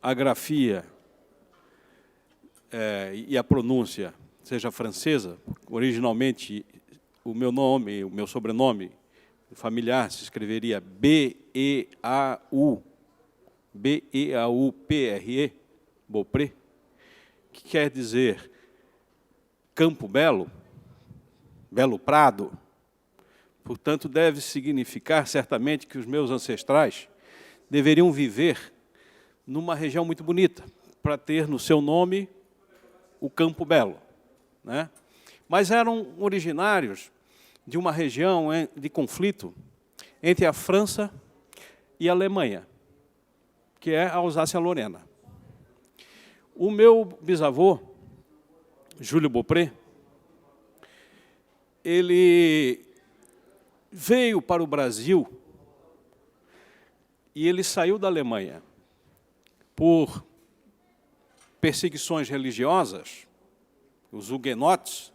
a grafia e a pronúncia seja francesa, originalmente o meu nome, o meu sobrenome familiar se escreveria B-E-A-U-P-R-E, Beaupré, que quer dizer Campo Belo, Belo Prado. Portanto, deve significar certamente que os meus ancestrais deveriam viver numa região muito bonita, para ter no seu nome o Campo Belo, né? Mas eram originários de uma região de conflito entre a França e a Alemanha, que é a Alsácia-Lorena. O meu bisavô, Júlio Beaupré, ele veio para o Brasil e ele saiu da Alemanha por perseguições religiosas, os huguenotes,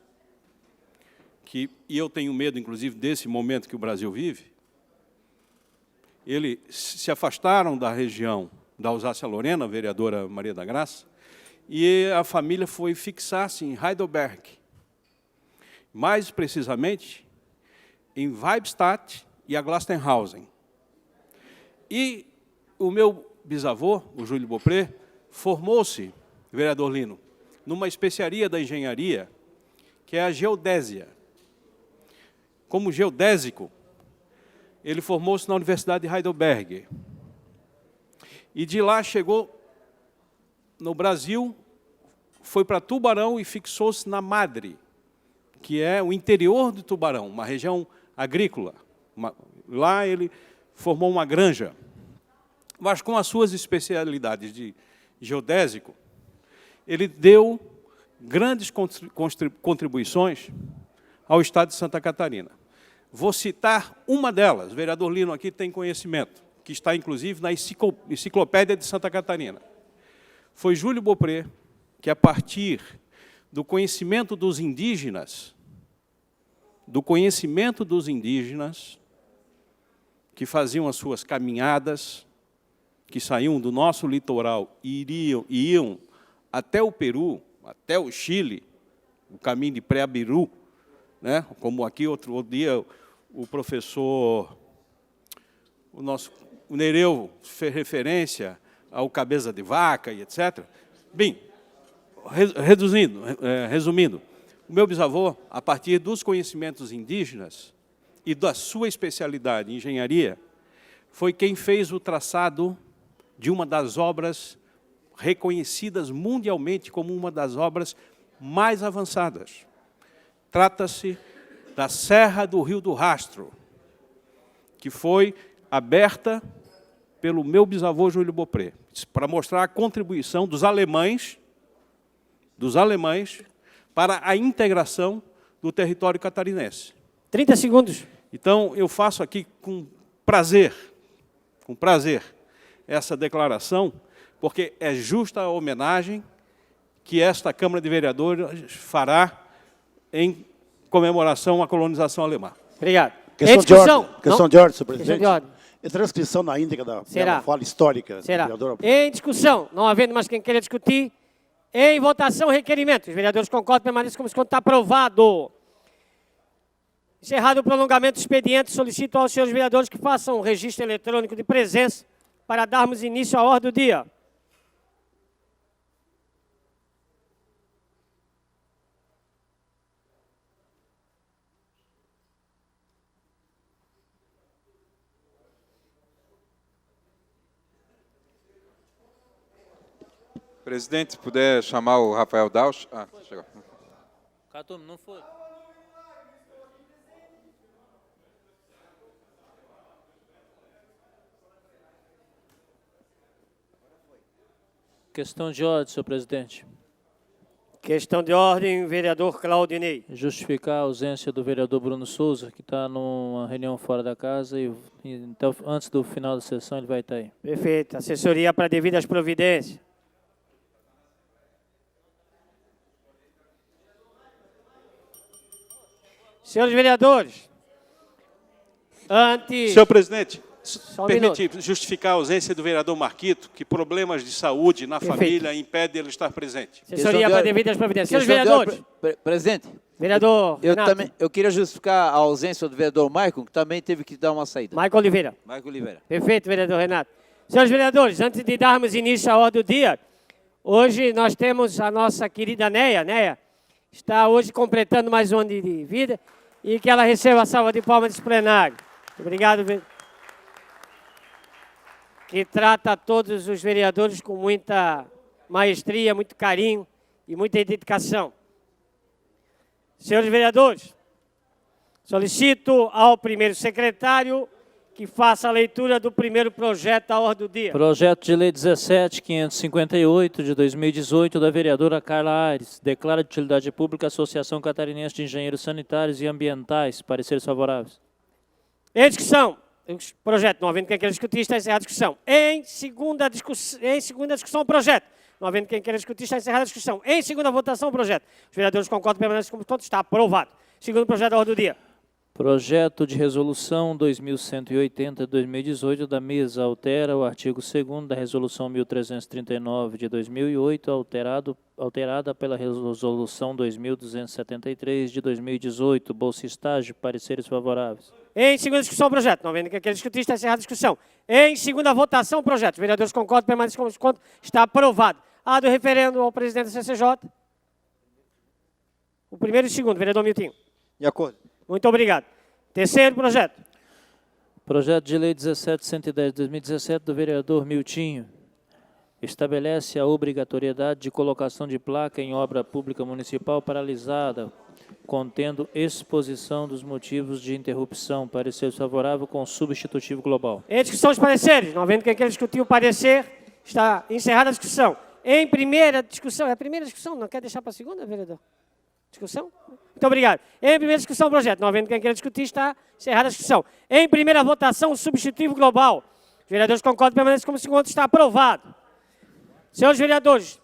e eu tenho medo, inclusive, desse momento que o Brasil vive. Eles se afastaram da região da Alsácia-Lorena, a vereadora Maria da Graça, e a família foi fixar-se em Heidelberg, mais precisamente em Weibstadt e a Glastenhausen. E o meu bisavô, o Júlio Beaupré, formou-se, vereador Lino, numa especiaria da engenharia, que é a geodésia. Como geodésico, ele formou-se na Universidade de Heidelberg. E de lá chegou no Brasil, foi para Tubarão e fixou-se na Madre, que é o interior de Tubarão, uma região agrícola. Lá ele formou uma granja. Mas com as suas especialidades de geodésico, ele deu grandes contribuições ao Estado de Santa Catarina. Vou citar uma delas, o vereador Lino aqui tem conhecimento, que está, inclusive, na Enciclopédia de Santa Catarina. Foi Júlio Beaupré que, a partir do conhecimento dos indígenas, que faziam as suas caminhadas, que saíam do nosso litoral e iam até o Peru, até o Chile, o caminho de Preabiru, né? Como aqui outro dia o professor, o Nereu fez referência ao cabeça de vaca e etc. Bem, resumindo, o meu bisavô, a partir dos conhecimentos indígenas e da sua especialidade em engenharia, foi quem fez o traçado de uma das obras reconhecidas mundialmente como uma das obras mais avançadas. Trata-se da Serra do Rio do Rastro, que foi aberta pelo meu bisavô Júlio Beaupré, para mostrar a contribuição dos alemães para a integração do território catarinense. 30 segundos. Então, eu faço aqui com prazer essa declaração porque é justa a homenagem que esta Câmara de Vereadores fará em comemoração à colonização alemã. Obrigado. Questão de ordem, senhor presidente. Questão de ordem. É transcrição na íntegra da Será? fala histórica. Será? Vereadora. Em discussão, não havendo mais quem queira discutir, em votação, requerimento. Os vereadores concordam, permaneçam como se está aprovado. Encerrado o prolongamento do expediente, solicito aos senhores vereadores que façam um registro eletrônico de presença para darmos início à ordem do dia. Presidente, se puder chamar o Rafael Dausch. Ah, chegou. Catum, não foi. Questão de ordem, senhor presidente. Questão de ordem, vereador Claudinei. Justificar a ausência do vereador Bruno Souza, que está numa reunião fora da casa e então, antes do final da sessão ele vai estar aí. Perfeito. Assessoria para devidas providências. Senhores vereadores, antes... Senhor presidente, Só um permite minuto. justificar a ausência do vereador Marquito, que problemas de saúde na Perfeito. família impedem ele estar presente. Assessoria para devidas providências. Senhores Questão de vereadores, ordem, presidente, vereador Renato. eu queria justificar a ausência do vereador Maicon, que também teve que dar uma saída. Maicon Oliveira. Maicon Oliveira. Perfeito, vereador Renato. Senhores vereadores, antes de darmos início à ordem do dia, hoje nós temos a nossa querida Neia. Neia está hoje completando mais um ano de vida e que ela receba a salva de palmas desse plenário. Obrigado, que trata todos os vereadores com muita maestria, muito carinho e muita dedicação. Senhores vereadores, solicito ao primeiro secretário que faça a leitura do primeiro projeto da ordem do dia. Projeto de Lei 17.558, de 2018, da vereadora Carla Aires. Declara de utilidade pública a Associação Catarinense de Engenheiros Sanitários e Ambientais. Pareceres favoráveis. Em discussão. Projeto. Não havendo quem queira discutir, está encerrada a discussão. Em segunda discussão, projeto. Não havendo quem queira discutir, está encerrada a discussão. Em segunda votação, projeto. Os vereadores concordam, permanecem como todos. Está aprovado. Segundo projeto da ordem do dia. Projeto de resolução 2180 de 2018 da mesa altera o artigo 2º da resolução 1339 de 2008, alterada pela resolução 2273 de 2018. Bolsa e estágio, pareceres favoráveis. Em segunda discussão, projeto. Não havendo quem queira discutir, está encerrada a discussão. Em segunda votação, projeto. Os vereadores concordam, permanecem como desconto. Está aprovado. A do referendo ao presidente da CCJ. O primeiro e o segundo, vereador Miltinho. De acordo. Muito obrigado. Terceiro projeto. Projeto de Lei 17.110 de 2017 do vereador Miltinho. Estabelece a obrigatoriedade de colocação de placa em obra pública municipal paralisada, contendo exposição dos motivos de interrupção. Parecer favorável com substitutivo global. Em discussão dos pareceres. Não havendo quem queira discutir o parecer, está encerrada a discussão. Em primeira discussão, é a primeira discussão? Não quer deixar para a segunda, vereador? Discussão? Muito obrigado. Em primeira discussão, projeto. Não havendo quem queira discutir, está encerrada a discussão. Em primeira votação, substitutivo global. Os vereadores concordam, permanecem como segundo, está aprovado. Senhores vereadores,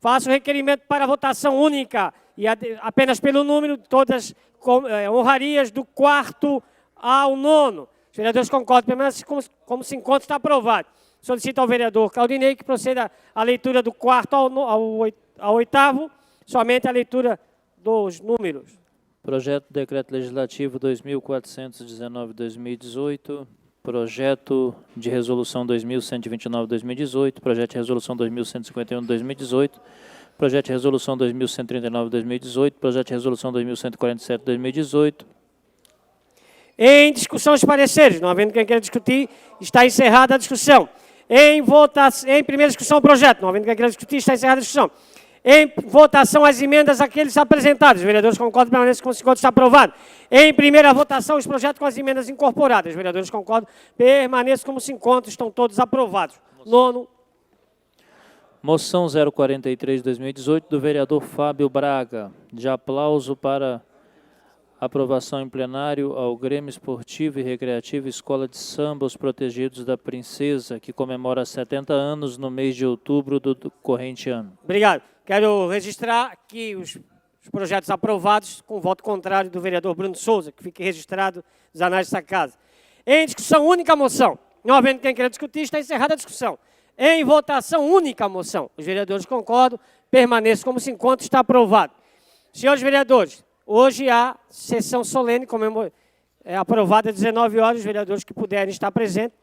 faço o requerimento para votação única e apenas pelo número, todas honrarias do 4º ao 9º. Os vereadores concordam, permanecem como se encontra, está aprovado. Solicito ao vereador Claudinei que proceda à leitura do 4º ao 8º, somente a leitura dos números. Projeto de Decreto Legislativo 2419/2018, Projeto de Resolução 2129/2018, Projeto de Resolução 2151/2018, Projeto de Resolução 2139/2018, Projeto de Resolução 2147/2018. Em discussão os pareceres, não havendo quem queira discutir, está encerrada a discussão. Em primeira discussão o projeto, não havendo quem queira discutir, está encerrada a discussão. Em votação, as emendas àqueles apresentados. Os vereadores concordam, permanecem com 50, está aprovado. Em primeira votação, os projetos com as emendas incorporadas. Os vereadores concordam, permanecem como se encontram, estão todos aprovados. Nono. Moção 043 de 2018, do vereador Fábio Braga. De aplauso para Aprovação em plenário ao Grêmio Esportivo e Recreativo Escola de Samba Os Protegidos da Princesa, que comemora 70 anos no mês de outubro do corrente ano. Obrigado. Quero registrar que os projetos aprovados com voto contrário do vereador Bruno Souza, que fique registrado nos anais dessa casa. Em discussão única a moção. Não havendo quem queira discutir, está encerrada a discussão. Em votação única a moção. Os vereadores concordam, permaneçam como se encontra, está aprovado. Senhores vereadores, hoje há sessão solene, aprovada às 19 horas, os vereadores que puderem estar presentes,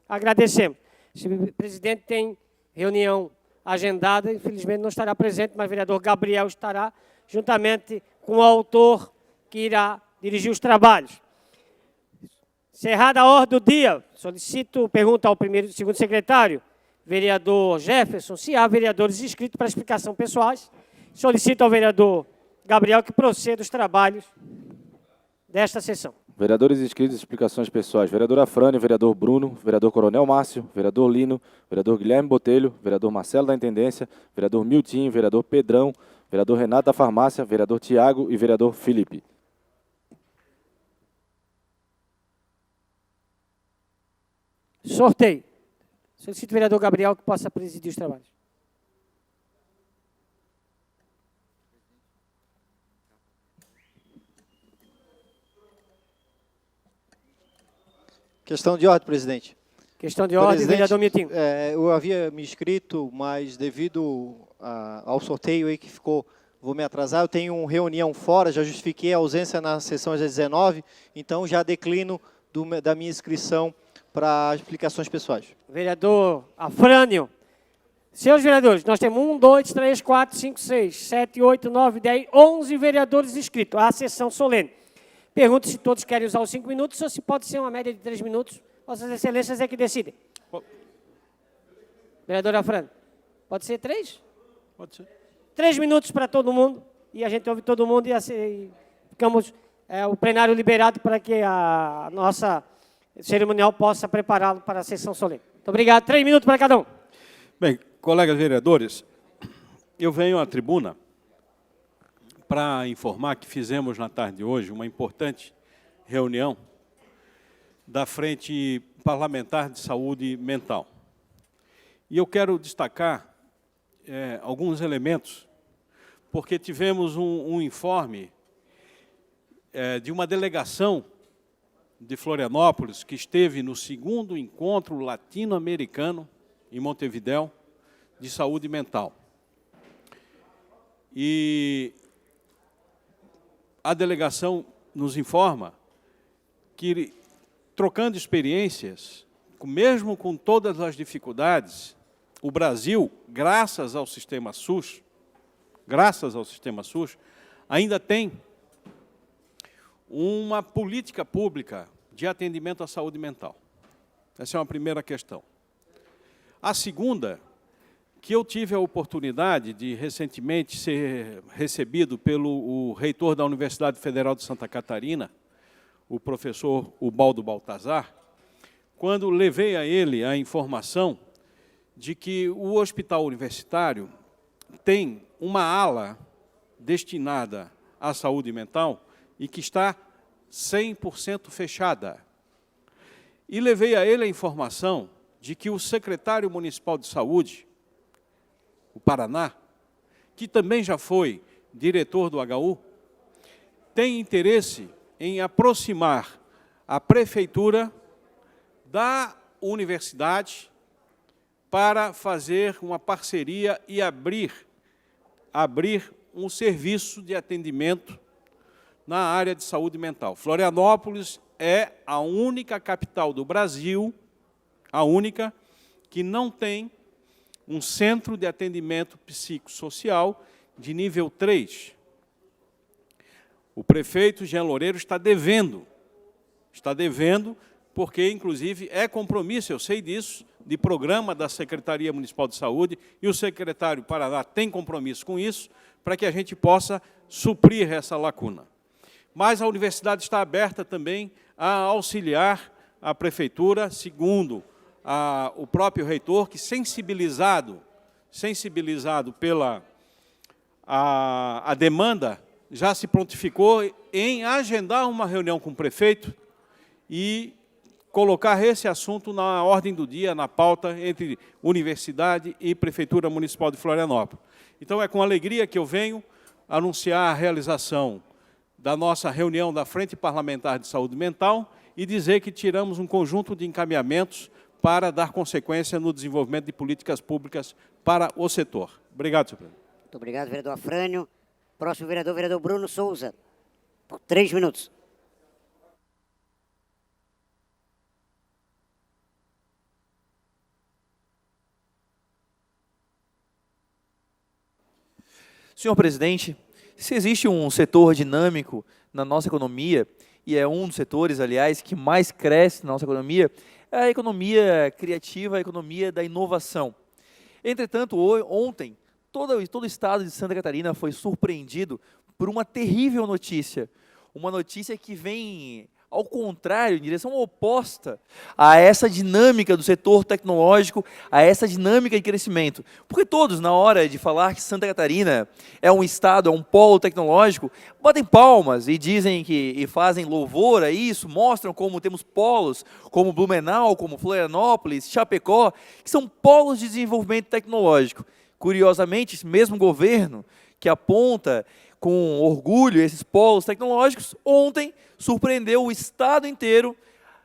agradecemos. O presidente tem reunião agendada, infelizmente não estará presente, mas o vereador Gabriel estará, juntamente com o autor que irá dirigir os trabalhos. Encerrada a ordem do dia, solicito, pergunta ao primeiro e segundo secretário, vereador Jefferson, se há vereadores inscritos para explicação pessoais. Solicito ao vereador Gabriel que proceda os trabalhos desta sessão. Vereadores inscritos, explicações pessoais. Vereador Afrânio, vereador Bruno, vereador Coronel Márcio, vereador Lino, vereador Guilherme Botelho, vereador Marcelo da Intendência, vereador Miltinho, vereador Pedrão, vereador Renato da Farmácia, vereador Tiago e vereador Felipe. Sorteio. Solicito o vereador Gabriel que possa presidir os trabalhos. Questão de ordem, presidente. Questão de ordem, vereador Miltinho. Eu havia me inscrito, mas devido ao sorteio aí que ficou, vou me atrasar, eu tenho uma reunião fora, já justifiquei a ausência na sessão às 19, então já declino da minha inscrição para explicações pessoais. Vereador Afrânio. Senhores vereadores, nós temos 1, 2, 3, 4, 5, 6, 7, 8, 9, 10, 11 vereadores inscritos à sessão solene. Pergunto se todos querem usar os 5 minutos ou se pode ser uma média de 3 minutos. Vossas Excelências é que decidem. Vereador Afrânio, pode ser 3? Pode ser. 3 minutos para todo mundo, e a gente ouve todo mundo e ficamos o plenário liberado para que a nossa cerimonial possa prepará-lo para a sessão solene. Muito obrigado. 3 minutos para cada um. Bem, colegas vereadores, eu venho à tribuna para informar que fizemos na tarde de hoje uma importante reunião da Frente Parlamentar de Saúde Mental. E eu quero destacar alguns elementos, porque tivemos um informe de uma delegação de Florianópolis, que esteve no 2º Encontro Latino-Americano, em Montevidéu, de Saúde Mental. E a delegação nos informa que, trocando experiências, mesmo com todas as dificuldades, o Brasil, graças ao sistema SUS, ainda tem uma política pública de atendimento à saúde mental. Essa é uma primeira questão. A segunda, que eu tive a oportunidade de recentemente ser recebido pelo reitor da Universidade Federal de Santa Catarina, o professor Ubaldo Baltazar, quando levei a ele a informação de que o hospital universitário tem uma ala destinada à saúde mental e que está 100% fechada. E levei a ele a informação de que o secretário municipal de saúde, o Paraná, que também já foi diretor do HU, tem interesse em aproximar a prefeitura da universidade para fazer uma parceria e abrir um serviço de atendimento na área de saúde mental. Florianópolis é a única capital do Brasil, a única, que não tem um centro de atendimento psicossocial de nível 3. O prefeito Jean Loureiro está devendo porque, inclusive, é compromisso, eu sei disso, de programa da Secretaria Municipal de Saúde, e o secretário Paraná tem compromisso com isso, para que a gente possa suprir essa lacuna. Mas a universidade está aberta também a auxiliar a prefeitura, segundo o próprio reitor, que sensibilizado pela a demanda já se prontificou em agendar uma reunião com o prefeito e colocar esse assunto na ordem do dia, na pauta entre Universidade e Prefeitura Municipal de Florianópolis. Então, é com alegria que eu venho anunciar a realização da nossa reunião da Frente Parlamentar de Saúde Mental e dizer que tiramos um conjunto de encaminhamentos para dar consequência no desenvolvimento de políticas públicas para o setor. Obrigado, senhor presidente. Muito obrigado, vereador Afrânio. Próximo vereador, vereador Bruno Souza, por 3 minutos. Senhor presidente, se existe um setor dinâmico na nossa economia, e é um dos setores, aliás, que mais cresce na nossa economia, é a economia criativa, a economia da inovação. Entretanto, ontem, todo o estado de Santa Catarina foi surpreendido por uma terrível notícia. Uma notícia que vem ao contrário, em direção oposta a essa dinâmica do setor tecnológico, a essa dinâmica de crescimento. Porque todos, na hora de falar que Santa Catarina é um estado, é um polo tecnológico, batem palmas e dizem e fazem louvor a isso, mostram como temos polos, como Blumenau, como Florianópolis, Chapecó, que são polos de desenvolvimento tecnológico. Curiosamente, esse mesmo governo que aponta com orgulho esses polos tecnológicos, ontem surpreendeu o estado inteiro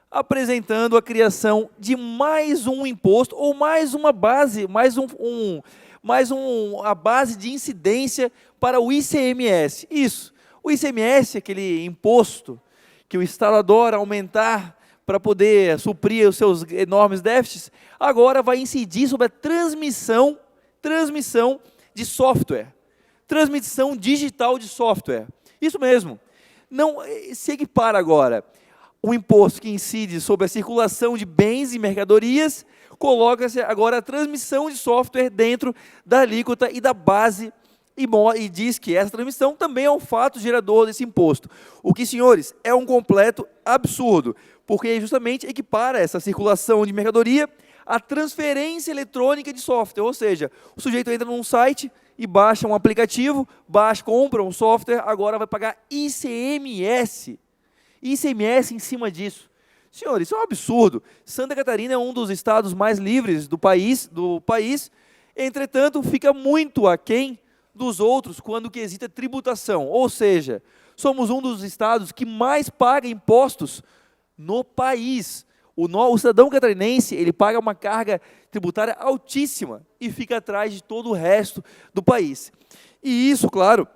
apresentando a criação de mais um imposto ou mais uma base, a base de incidência para o ICMS. Isso, o ICMS, aquele imposto que o estado adora aumentar para poder suprir os seus enormes déficits, agora vai incidir sobre a transmissão de software. Transmissão digital de software. Isso mesmo. Não se equipara agora o imposto que incide sobre a circulação de bens e mercadorias, coloca-se agora a transmissão de software dentro da alíquota e da base e diz que essa transmissão também é um fato gerador desse imposto. O que, senhores, é um completo absurdo, porque justamente equipara essa circulação de mercadoria à transferência eletrônica de software, ou seja, o sujeito entra num site e baixa um aplicativo, compra um software, agora vai pagar ICMS. ICMS em cima disso. Senhores, isso é um absurdo. Santa Catarina é um dos estados mais livres do país, entretanto, fica muito aquém dos outros quando quesita tributação. Ou seja, somos um dos estados que mais paga impostos no país. O cidadão catarinense, ele paga uma carga tributária altíssima e fica atrás de todo o resto do país. E isso, claro,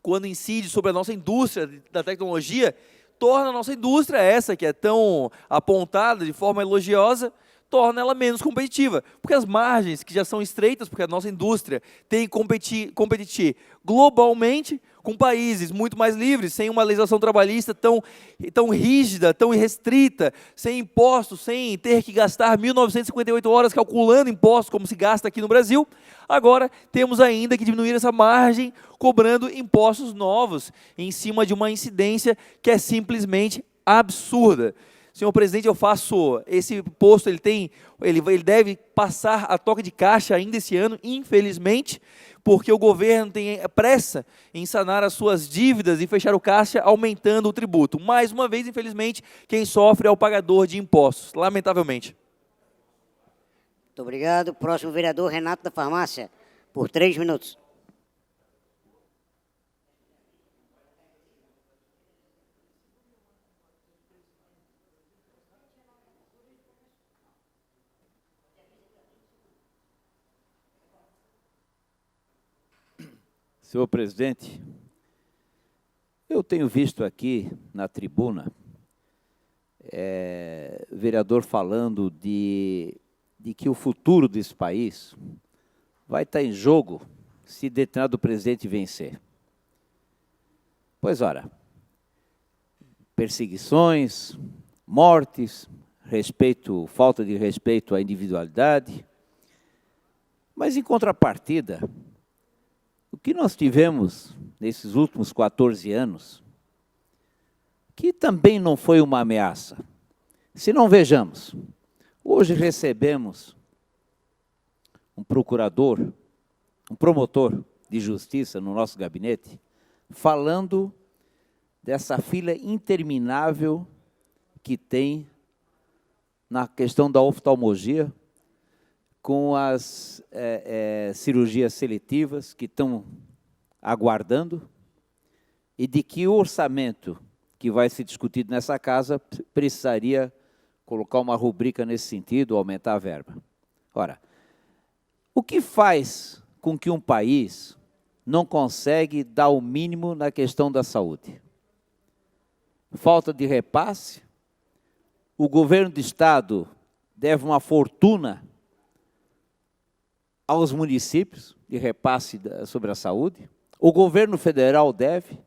quando incide sobre a nossa indústria da tecnologia, torna a nossa indústria, essa que é tão apontada de forma elogiosa, torna ela menos competitiva, porque as margens que já são estreitas, porque a nossa indústria tem que competir globalmente com países muito mais livres, sem uma legislação trabalhista tão rígida, tão restrita, sem impostos, sem ter que gastar 1.958 horas calculando impostos, como se gasta aqui no Brasil. Agora, temos ainda que diminuir essa margem, cobrando impostos novos, em cima de uma incidência que é simplesmente absurda. Senhor presidente, eu faço esse imposto, ele deve passar a toque de caixa ainda esse ano, infelizmente, porque o governo tem pressa em sanar as suas dívidas e fechar o caixa aumentando o tributo. Mais uma vez, infelizmente, quem sofre é o pagador de impostos, lamentavelmente. Muito obrigado. Próximo vereador, Renato da Farmácia, por 3 minutos. Senhor presidente, eu tenho visto aqui na tribuna vereador falando de que o futuro desse país vai estar em jogo se determinado presidente vencer. Pois ora, perseguições, mortes, falta de respeito à individualidade, mas em contrapartida, o que nós tivemos nesses últimos 14 anos, que também não foi uma ameaça. Se não vejamos, hoje recebemos um promotor de justiça no nosso gabinete, falando dessa fila interminável que tem na questão da oftalmologia, com as cirurgias seletivas que estão aguardando, e de que o orçamento que vai ser discutido nessa casa precisaria colocar uma rubrica nesse sentido, aumentar a verba. Ora, o que faz com que um país não consegue dar o mínimo na questão da saúde? Falta de repasse? O governo do Estado deve uma fortuna aos municípios de repasse sobre a saúde? O governo federal deve?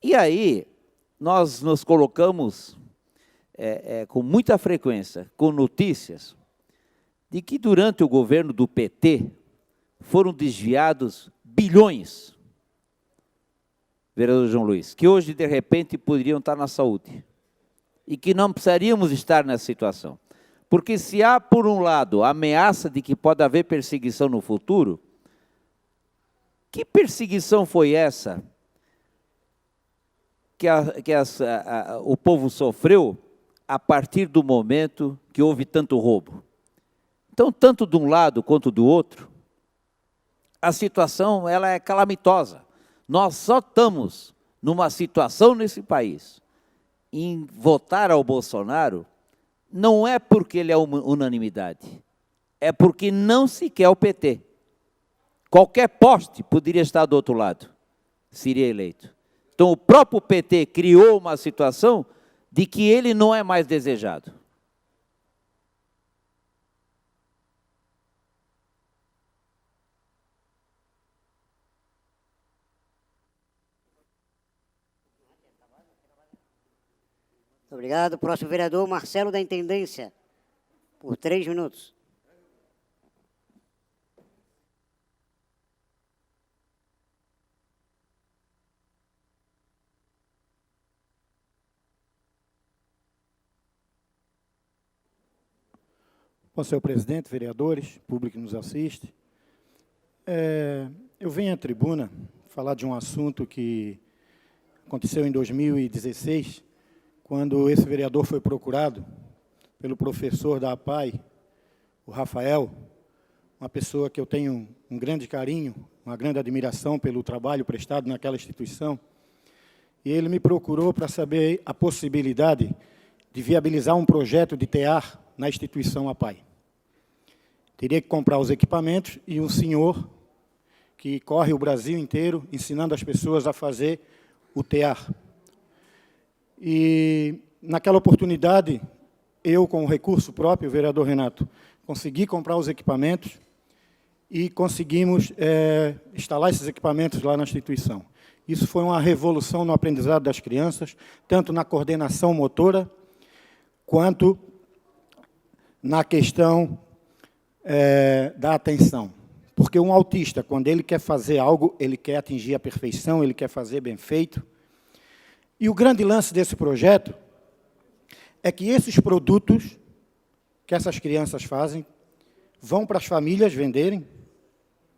E aí, nós nos colocamos com muita frequência com notícias de que durante o governo do PT foram desviados bilhões, vereador João Luiz, que hoje, de repente, poderiam estar na saúde e que não precisaríamos estar nessa situação. Porque se há, por um lado, a ameaça de que pode haver perseguição no futuro, que perseguição foi essa que o povo sofreu a partir do momento que houve tanto roubo? Então, tanto de um lado quanto do outro, a situação ela é calamitosa. Nós só estamos numa situação nesse país em votar ao Bolsonaro, não é porque ele é unanimidade, é porque não se quer o PT. Qualquer poste poderia estar do outro lado, seria eleito. Então, o próprio PT criou uma situação de que ele não é mais desejado. Muito obrigado. Próximo vereador, Marcelo da Intendência, por 3 minutos. Bom, senhor presidente, vereadores, público que nos assiste, eu venho à tribuna falar de um assunto que aconteceu em 2016, quando esse vereador foi procurado pelo professor da APAI, o Rafael, uma pessoa que eu tenho um grande carinho, uma grande admiração pelo trabalho prestado naquela instituição, e ele me procurou para saber a possibilidade de viabilizar um projeto de TEAR na instituição APAI. Teria que comprar os equipamentos e um senhor que corre o Brasil inteiro ensinando as pessoas a fazer o TEAR. E, naquela oportunidade, eu, com o recurso próprio, o vereador Renato, consegui comprar os equipamentos e conseguimos instalar esses equipamentos lá na instituição. Isso foi uma revolução no aprendizado das crianças, tanto na coordenação motora, quanto na questão da atenção. Porque um autista, quando ele quer fazer algo, ele quer atingir a perfeição, ele quer fazer bem feito. E o grande lance desse projeto é que esses produtos que essas crianças fazem vão para as famílias venderem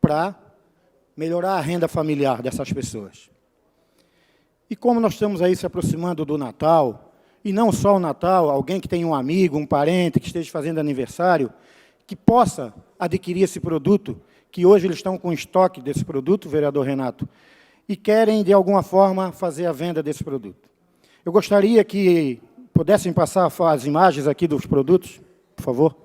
para melhorar a renda familiar dessas pessoas. E como nós estamos aí se aproximando do Natal, e não só o Natal, alguém que tem um amigo, um parente que esteja fazendo aniversário, que possa adquirir esse produto, que hoje eles estão com estoque desse produto, vereador Renato, e querem, de alguma forma, fazer a venda desse produto. Eu gostaria que pudessem passar as imagens aqui dos produtos, por favor.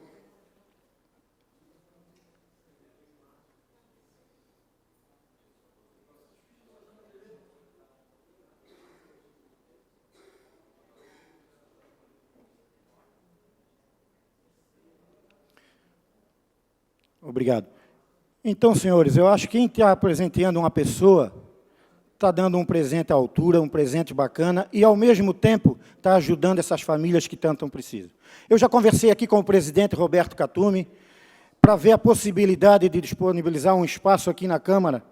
Obrigado. Então, senhores, eu acho que quem está presenteando uma pessoa está dando um presente à altura, um presente bacana, e, ao mesmo tempo, está ajudando essas famílias que tanto precisam. Eu já conversei aqui com o presidente Roberto Catumi para ver a possibilidade de disponibilizar um espaço aqui na Câmara,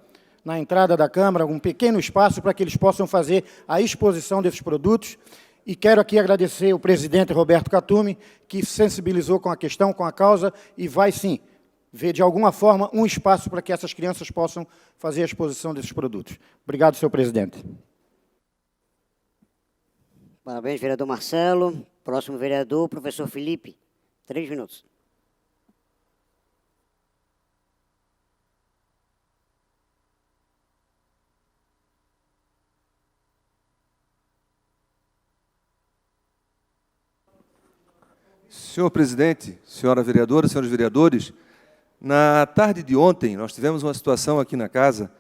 na entrada da Câmara, um pequeno espaço para que eles possam fazer a exposição desses produtos. E quero aqui agradecer o presidente Roberto Catumi, que se sensibilizou com a questão, com a causa, e vai, sim, ver, de alguma forma, um espaço para que essas crianças possam fazer a exposição desses produtos. Obrigado, senhor presidente. Parabéns, vereador Marcelo. Próximo vereador, professor Felipe. 3 minutos. Senhor presidente, senhora vereadora, senhores vereadores, na tarde de ontem nós tivemos uma situação aqui na casa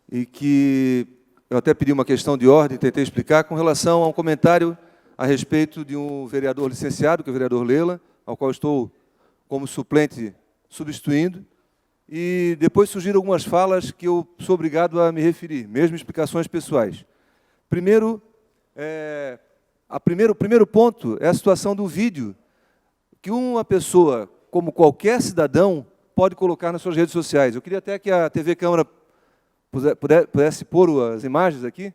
e que eu até pedi uma questão de ordem, tentei explicar, com relação a um comentário a respeito de um vereador licenciado, que é o vereador Lela, ao qual estou como suplente substituindo, e depois surgiram algumas falas que eu sou obrigado a me referir, mesmo explicações pessoais. Primeiro, o primeiro ponto é a situação do vídeo, que uma pessoa, como qualquer cidadão, pode colocar nas suas redes sociais. Eu queria até que a TV Câmara pudesse pôr as imagens aqui.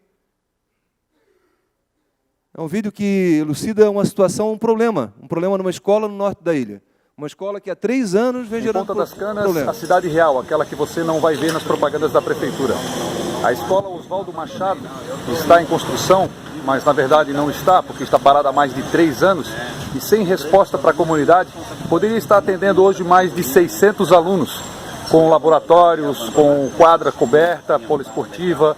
É um vídeo que elucida uma situação, um problema numa escola no norte da ilha. Uma escola que há 3 anos vem gerando Ponta das Canas, problema. a cidade real, aquela que você não vai ver nas propagandas da prefeitura. A escola Oswaldo Machado está em construção, mas na verdade não está, porque está parada há mais de 3 anos e sem resposta para a comunidade. Poderia estar atendendo hoje mais de 600 alunos, com laboratórios, com quadra coberta, poliesportiva,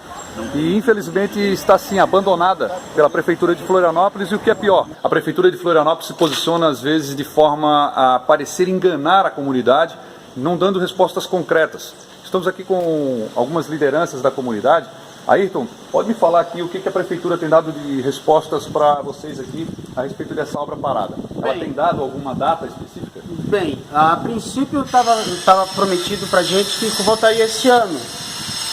e infelizmente está assim abandonada pela Prefeitura de Florianópolis. E o que é pior, a Prefeitura de Florianópolis se posiciona às vezes de forma a parecer enganar a comunidade, não dando respostas concretas. Estamos aqui com algumas lideranças da comunidade. Ayrton, pode me falar aqui o que a Prefeitura tem dado de respostas para vocês aqui a respeito dessa obra parada? Ela tem dado alguma data específica? Bem, a princípio estava prometido para a gente que voltaria esse ano,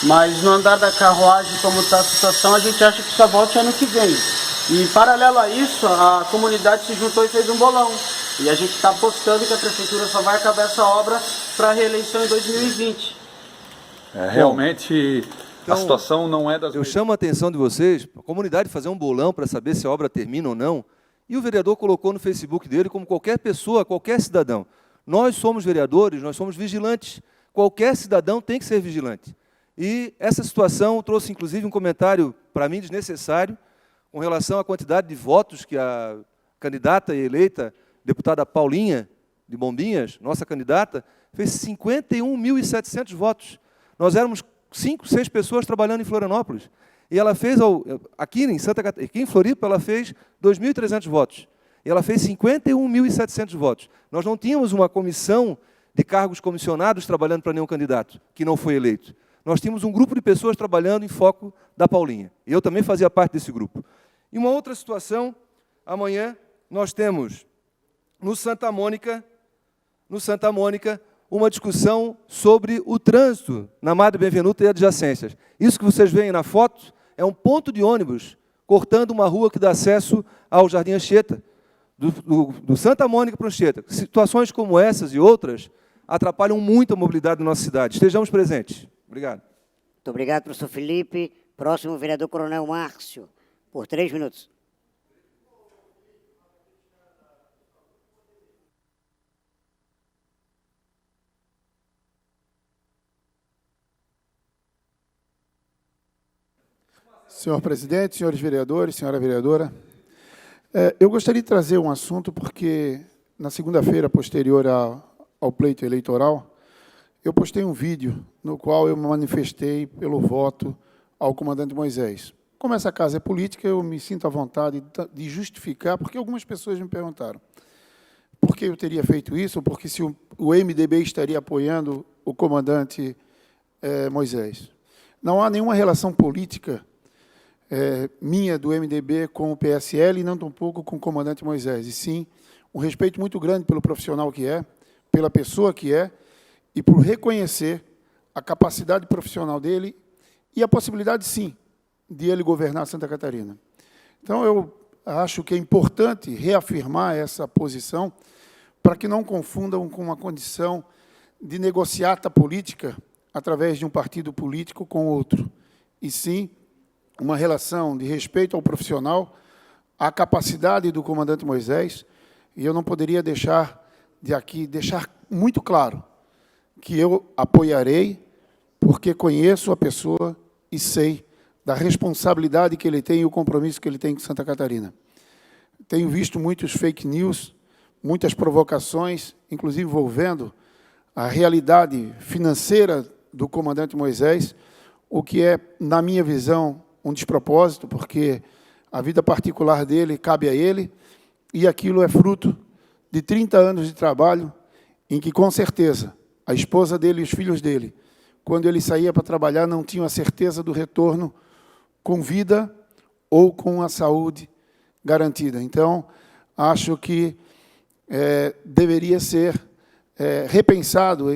mas no andar da carruagem, como está a situação, a gente acha que só volte ano que vem. E paralelo a isso, a comunidade se juntou e fez um bolão. E a gente está apostando que a Prefeitura só vai acabar essa obra para a reeleição em 2020. Realmente... Então, a situação não é das... Eu chamo a atenção de vocês, a comunidade fazer um bolão para saber se a obra termina ou não, e o vereador colocou no Facebook dele, como qualquer pessoa, qualquer cidadão. Nós somos vereadores, nós somos vigilantes. Qualquer cidadão tem que ser vigilante. E essa situação trouxe, inclusive, um comentário, para mim, desnecessário, com relação à quantidade de votos que a candidata e eleita, deputada Paulinha, de Bombinhas, nossa candidata, fez 51.700 votos. Nós éramos 5, 6 pessoas trabalhando em Florianópolis. E ela fez, aqui em Floripa, ela fez 2.300 votos. E ela fez 51.700 votos. Nós não tínhamos uma comissão de cargos comissionados trabalhando para nenhum candidato que não foi eleito. Nós tínhamos um grupo de pessoas trabalhando em foco da Paulinha. E eu também fazia parte desse grupo. E uma outra situação, amanhã nós temos no Santa Mônica, uma discussão sobre o trânsito na Madre Benvenuta e adjacências. Isso que vocês veem na foto é um ponto de ônibus cortando uma rua que dá acesso ao Jardim Anchieta, do Santa Mônica para o Anchieta. Situações como essas e outras atrapalham muito a mobilidade da nossa cidade. Estejamos presentes. Obrigado. Muito obrigado, professor Felipe. Próximo, vereador Coronel Márcio, por 3 minutos. Senhor presidente, senhores vereadores, senhora vereadora, eu gostaria de trazer um assunto porque, na segunda-feira posterior ao pleito eleitoral, eu postei um vídeo no qual eu me manifestei pelo voto ao comandante Moisés. Como essa casa é política, eu me sinto à vontade de justificar, porque algumas pessoas me perguntaram por que eu teria feito isso, ou porque se o MDB estaria apoiando o comandante Moisés. Não há nenhuma relação política minha do MDB com o PSL e não tampouco com o comandante Moisés, e sim um respeito muito grande pelo profissional que é, pela pessoa que é, e por reconhecer a capacidade profissional dele e a possibilidade, sim, de ele governar Santa Catarina. Então, eu acho que é importante reafirmar essa posição para que não confundam com uma condição de negociata política através de um partido político com outro, e sim uma relação de respeito ao profissional, à capacidade do comandante Moisés, e eu não poderia deixar de aqui, deixar muito claro que eu apoiarei, porque conheço a pessoa e sei da responsabilidade que ele tem e o compromisso que ele tem com Santa Catarina. Tenho visto muitos fake news, muitas provocações, inclusive envolvendo a realidade financeira do comandante Moisés, o que é, na minha visão, um despropósito, porque a vida particular dele cabe a ele, e aquilo é fruto de 30 anos de trabalho, em que, com certeza, a esposa dele e os filhos dele, quando ele saía para trabalhar, não tinham a certeza do retorno com vida ou com a saúde garantida. Então, acho que deveria ser repensado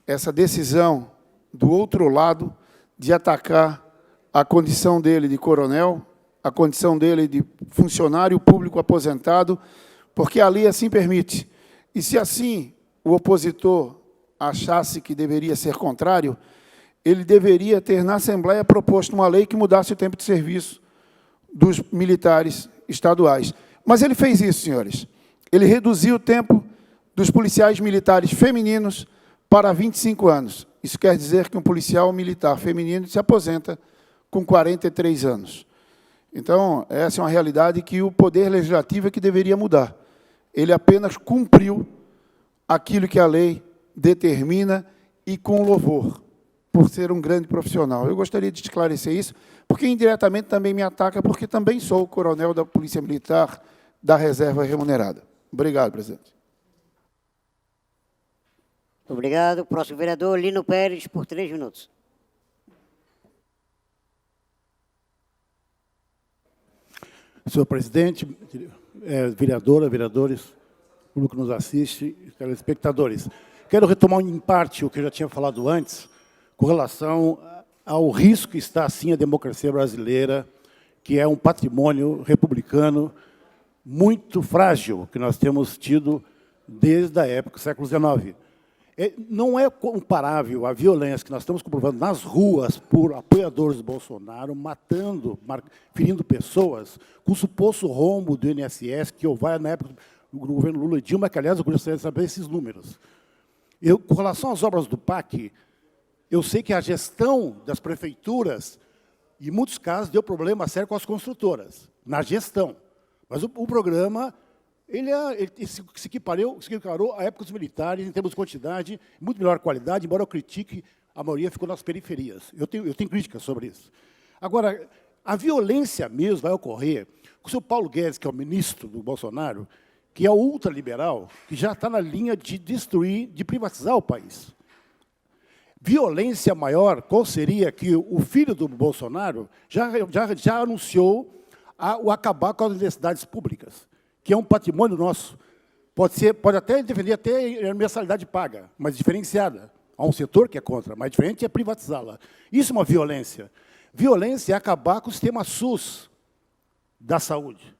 essa decisão do outro lado de atacar a condição dele de coronel, a condição dele de funcionário público aposentado, porque a lei assim permite. E se assim o opositor achasse que deveria ser contrário, ele deveria ter na Assembleia proposto uma lei que mudasse o tempo de serviço dos militares estaduais. Mas ele fez isso, senhores. Ele reduziu o tempo dos policiais militares femininos para 25 anos. Isso quer dizer que um policial militar feminino se aposenta com 43 anos. Então, essa é uma realidade que o Poder Legislativo é que deveria mudar. Ele apenas cumpriu aquilo que a lei determina e com louvor, por ser um grande profissional. Eu gostaria de esclarecer isso, porque indiretamente também me ataca, porque também sou coronel da Polícia Militar da Reserva Remunerada. Obrigado, presidente. Obrigado. Próximo vereador, Lino Pérez, por 3 minutos. Senhor presidente, vereadora, vereadores, público que nos assiste, telespectadores. Quero retomar em parte o que eu já tinha falado antes, com relação ao risco que está, sim, a democracia brasileira, que é um patrimônio republicano muito frágil, que nós temos tido desde a época do século XIX. Não é comparável a violência que nós estamos comprovando nas ruas por apoiadores do Bolsonaro, matando, ferindo pessoas, com o suposto rombo do INSS, que houve na época do governo Lula e Dilma, que, aliás, eu gostaria de saber esses números. Com relação às obras do PAC, eu sei que a gestão das prefeituras, em muitos casos, deu problema sério com as construtoras, na gestão. Mas o programa ele se equiparou à época dos militares, em termos de quantidade, muito melhor qualidade, embora eu critique, a maioria ficou nas periferias. Eu tenho críticas sobre isso. Agora, a violência mesmo vai ocorrer com o senhor Paulo Guedes, que é o ministro do Bolsonaro, que é o ultraliberal, que já está na linha de destruir, de privatizar o país. Violência maior, qual seria que o filho do Bolsonaro já anunciou o acabar com as universidades públicas, que é um patrimônio nosso. Pode até defender até a mensalidade paga, mas diferenciada. Há um setor que é contra, mas diferente é privatizá-la. Isso é uma violência. Violência é acabar com o sistema SUS da saúde.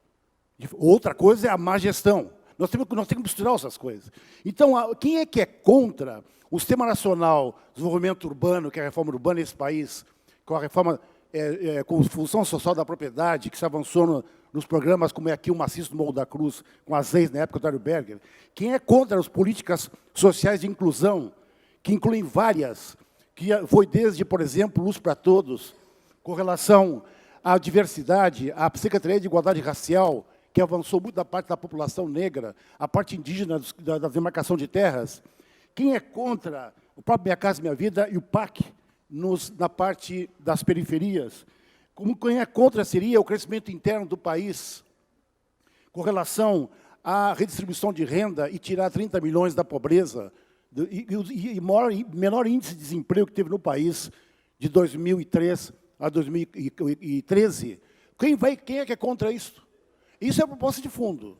Outra coisa é a má gestão. Nós temos que misturar essas coisas. Então, quem é que é contra o Sistema Nacional de Desenvolvimento Urbano, que é a reforma urbana nesse país, com a reforma com função social da propriedade, que se avançou nos programas como é aqui o Maciço do Morro da Cruz, com as leis na época do Dário Berger? Quem é contra as políticas sociais de inclusão, que incluem várias, que foi desde, por exemplo, Luz para Todos, com relação à diversidade, à Secretaria de Igualdade Racial, que avançou muito da parte da população negra, a parte indígena da demarcação de terras? Quem é contra o próprio Minha Casa Minha Vida e o PAC na parte das periferias? Quem é contra seria o crescimento interno do país, com relação à redistribuição de renda e tirar 30 milhões da pobreza, e menor índice de desemprego que teve no país de 2003 a 2013. Quem é que é contra isso? Isso é a proposta de fundo.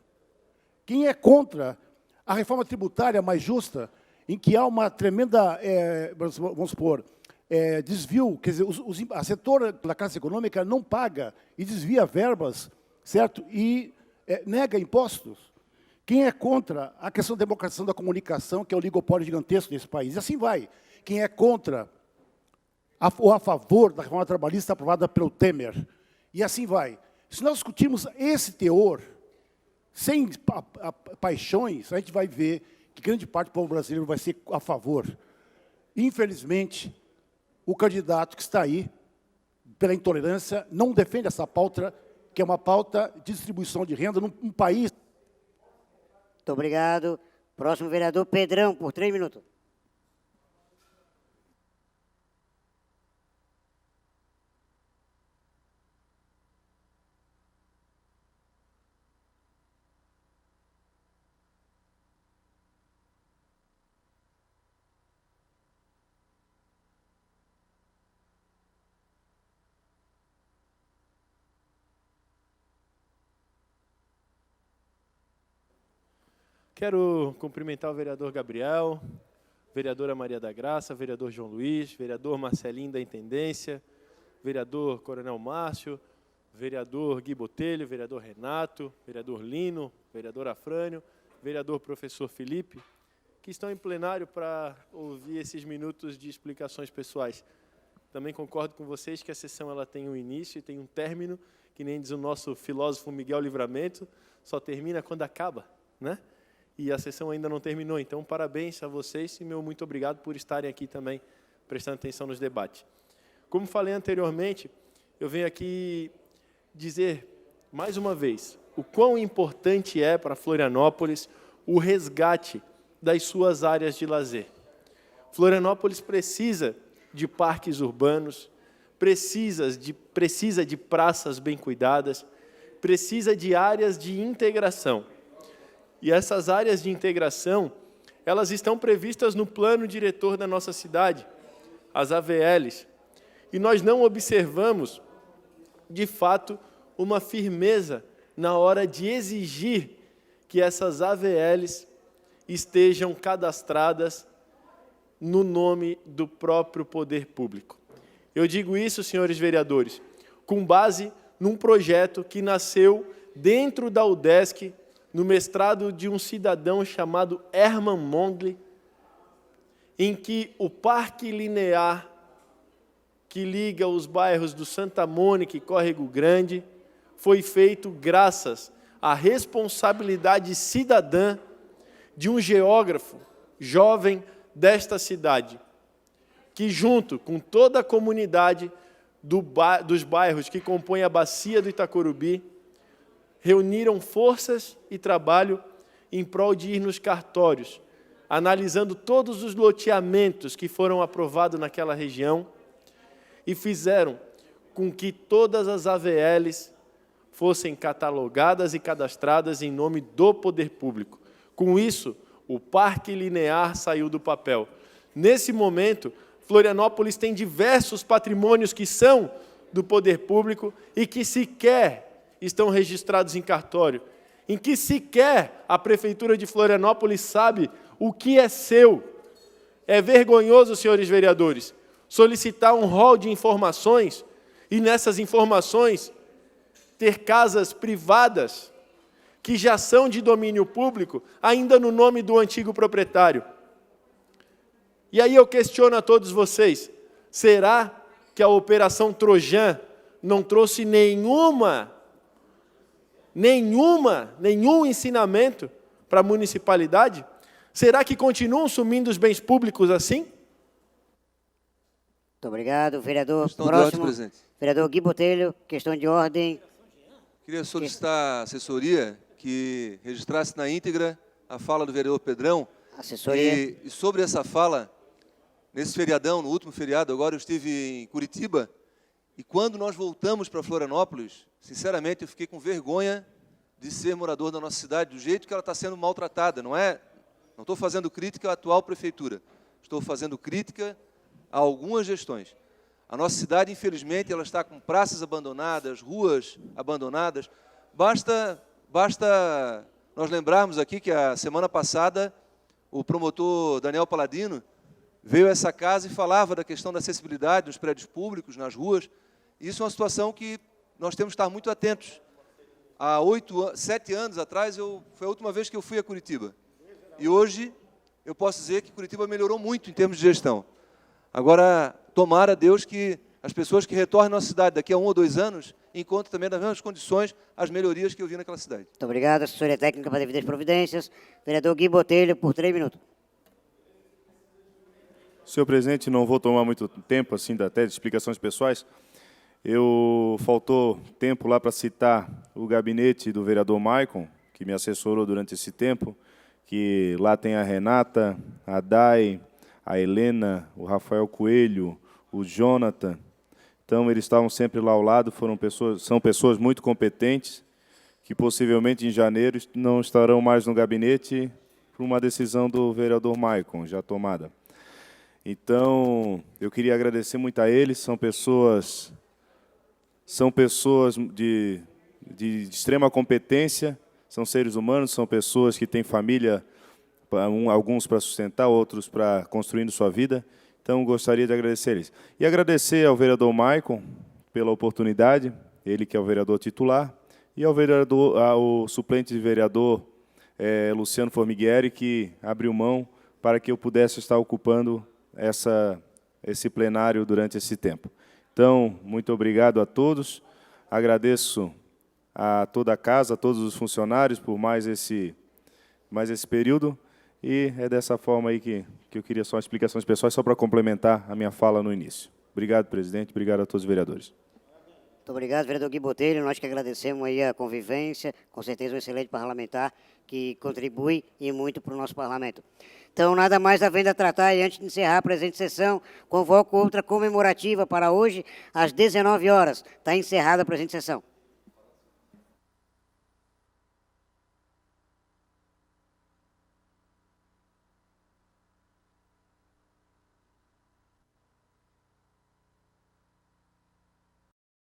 Quem é contra a reforma tributária mais justa, em que há uma tremenda, vamos supor, desvio, quer dizer, a setor da classe econômica não paga e desvia verbas, certo? E nega impostos. Quem é contra a questão da democratização da comunicação, que é o oligopólio gigantesco desse país? E assim vai. Quem é contra ou a favor da reforma trabalhista aprovada pelo Temer? E assim vai. Se nós discutirmos esse teor, sem paixões, a gente vai ver que grande parte do povo brasileiro vai ser a favor. Infelizmente, o candidato que está aí, pela intolerância, não defende essa pauta, que é uma pauta de distribuição de renda num país. Muito obrigado. Próximo vereador Pedrão, por 3 minutos. Quero cumprimentar o vereador Gabriel, vereadora Maria da Graça, vereador João Luiz, vereador Marcelinho da Intendência, vereador Coronel Márcio, vereador Gui Botelho, vereador Renato, vereador Lino, vereador Afrânio, vereador professor Felipe, que estão em plenário para ouvir esses minutos de explicações pessoais. Também concordo com vocês que a sessão ela tem um início e tem um término, que nem diz o nosso filósofo Miguel Livramento, só termina quando acaba, né? E a sessão ainda não terminou, então parabéns a vocês e meu muito obrigado por estarem aqui também, prestando atenção nos debates. Como falei anteriormente, eu venho aqui dizer, mais uma vez, o quão importante é para Florianópolis o resgate das suas áreas de lazer. Florianópolis precisa de parques urbanos, precisa de praças bem cuidadas, precisa de áreas de integração. E essas áreas de integração, elas estão previstas no plano diretor da nossa cidade, as AVLs. E nós não observamos, de fato, uma firmeza na hora de exigir que essas AVLs estejam cadastradas no nome do próprio poder público. Eu digo isso, senhores vereadores, com base num projeto que nasceu dentro da UDESC, no mestrado de um cidadão chamado Herman Mondley, em que o parque linear que liga os bairros do Santa Mônica e Córrego Grande foi feito graças à responsabilidade cidadã de um geógrafo jovem desta cidade, que junto com toda a comunidade dos bairros que compõem a bacia do Itacorubi, reuniram forças e trabalho em prol de ir nos cartórios, analisando todos os loteamentos que foram aprovados naquela região e fizeram com que todas as AVLs fossem catalogadas e cadastradas em nome do poder público. Com isso, o Parque Linear saiu do papel. Nesse momento, Florianópolis tem diversos patrimônios que são do poder público e que sequer estão registrados em cartório, em que sequer a Prefeitura de Florianópolis sabe o que é seu. É vergonhoso, senhores vereadores, solicitar um rol de informações e nessas informações ter casas privadas que já são de domínio público, ainda no nome do antigo proprietário. E aí eu questiono a todos vocês, será que a Operação Trojan não trouxe nenhum ensinamento para a municipalidade? Será que continuam sumindo os bens públicos assim? Muito obrigado, vereador. Questão de ordem, presidente. Vereador Gui Botelho, questão de ordem. Queria solicitar à assessoria que registrasse na íntegra a fala do vereador Pedrão. Assessoria. E sobre essa fala, nesse feriadão, no último feriado, agora eu estive em Curitiba, e quando nós voltamos para Florianópolis, sinceramente, eu fiquei com vergonha de ser morador da nossa cidade, do jeito que ela está sendo maltratada. Não estou fazendo crítica à atual prefeitura, estou fazendo crítica a algumas gestões. A nossa cidade, infelizmente, ela está com praças abandonadas, ruas abandonadas. Basta nós lembrarmos aqui que a semana passada o promotor Daniel Paladino veio a essa casa e falava da questão da acessibilidade nos prédios públicos, nas ruas. Isso é uma situação que nós temos que estar muito atentos. Há 7 anos atrás, foi a última vez que eu fui a Curitiba. E hoje, eu posso dizer que Curitiba melhorou muito em termos de gestão. Agora, tomara a Deus que as pessoas que retornem à nossa cidade daqui a 1 ou 2 anos encontrem também nas mesmas condições as melhorias que eu vi naquela cidade. Muito obrigado. Assessoria técnica para devidas providências. Vereador Gui Botelho, por 3 minutos. Senhor presidente, não vou tomar muito tempo assim até de explicações pessoais. Faltou tempo lá para citar o gabinete do vereador Maicon, que me assessorou durante esse tempo, que lá tem a Renata, a Dai, a Helena, o Rafael Coelho, o Jonathan. Então, eles estavam sempre lá ao lado, são pessoas muito competentes, que possivelmente em janeiro não estarão mais no gabinete por uma decisão do vereador Maicon, já tomada. Então, eu queria agradecer muito a eles, são pessoas de extrema competência, são seres humanos, são pessoas que têm família, alguns para sustentar, outros para construindo sua vida. Então, gostaria de agradecer eles. E agradecer ao vereador Maicon pela oportunidade, ele que é o vereador titular, e ao suplente de vereador Luciano Formigueri, que abriu mão para que eu pudesse estar ocupando esse plenário durante esse tempo. Então, muito obrigado a todos. Agradeço a toda a casa, a todos os funcionários por mais esse período. E é dessa forma aí que eu queria só explicações pessoais, só para complementar a minha fala no início. Obrigado, presidente. Obrigado a todos os vereadores. Muito obrigado, vereador Gui Botelho. Nós que agradecemos aí a convivência, com certeza um excelente parlamentar que contribui e muito para o nosso parlamento. Então, nada mais havendo a tratar, e antes de encerrar a presente sessão, convoco outra comemorativa para hoje, às 19 horas. Está encerrada a presente sessão.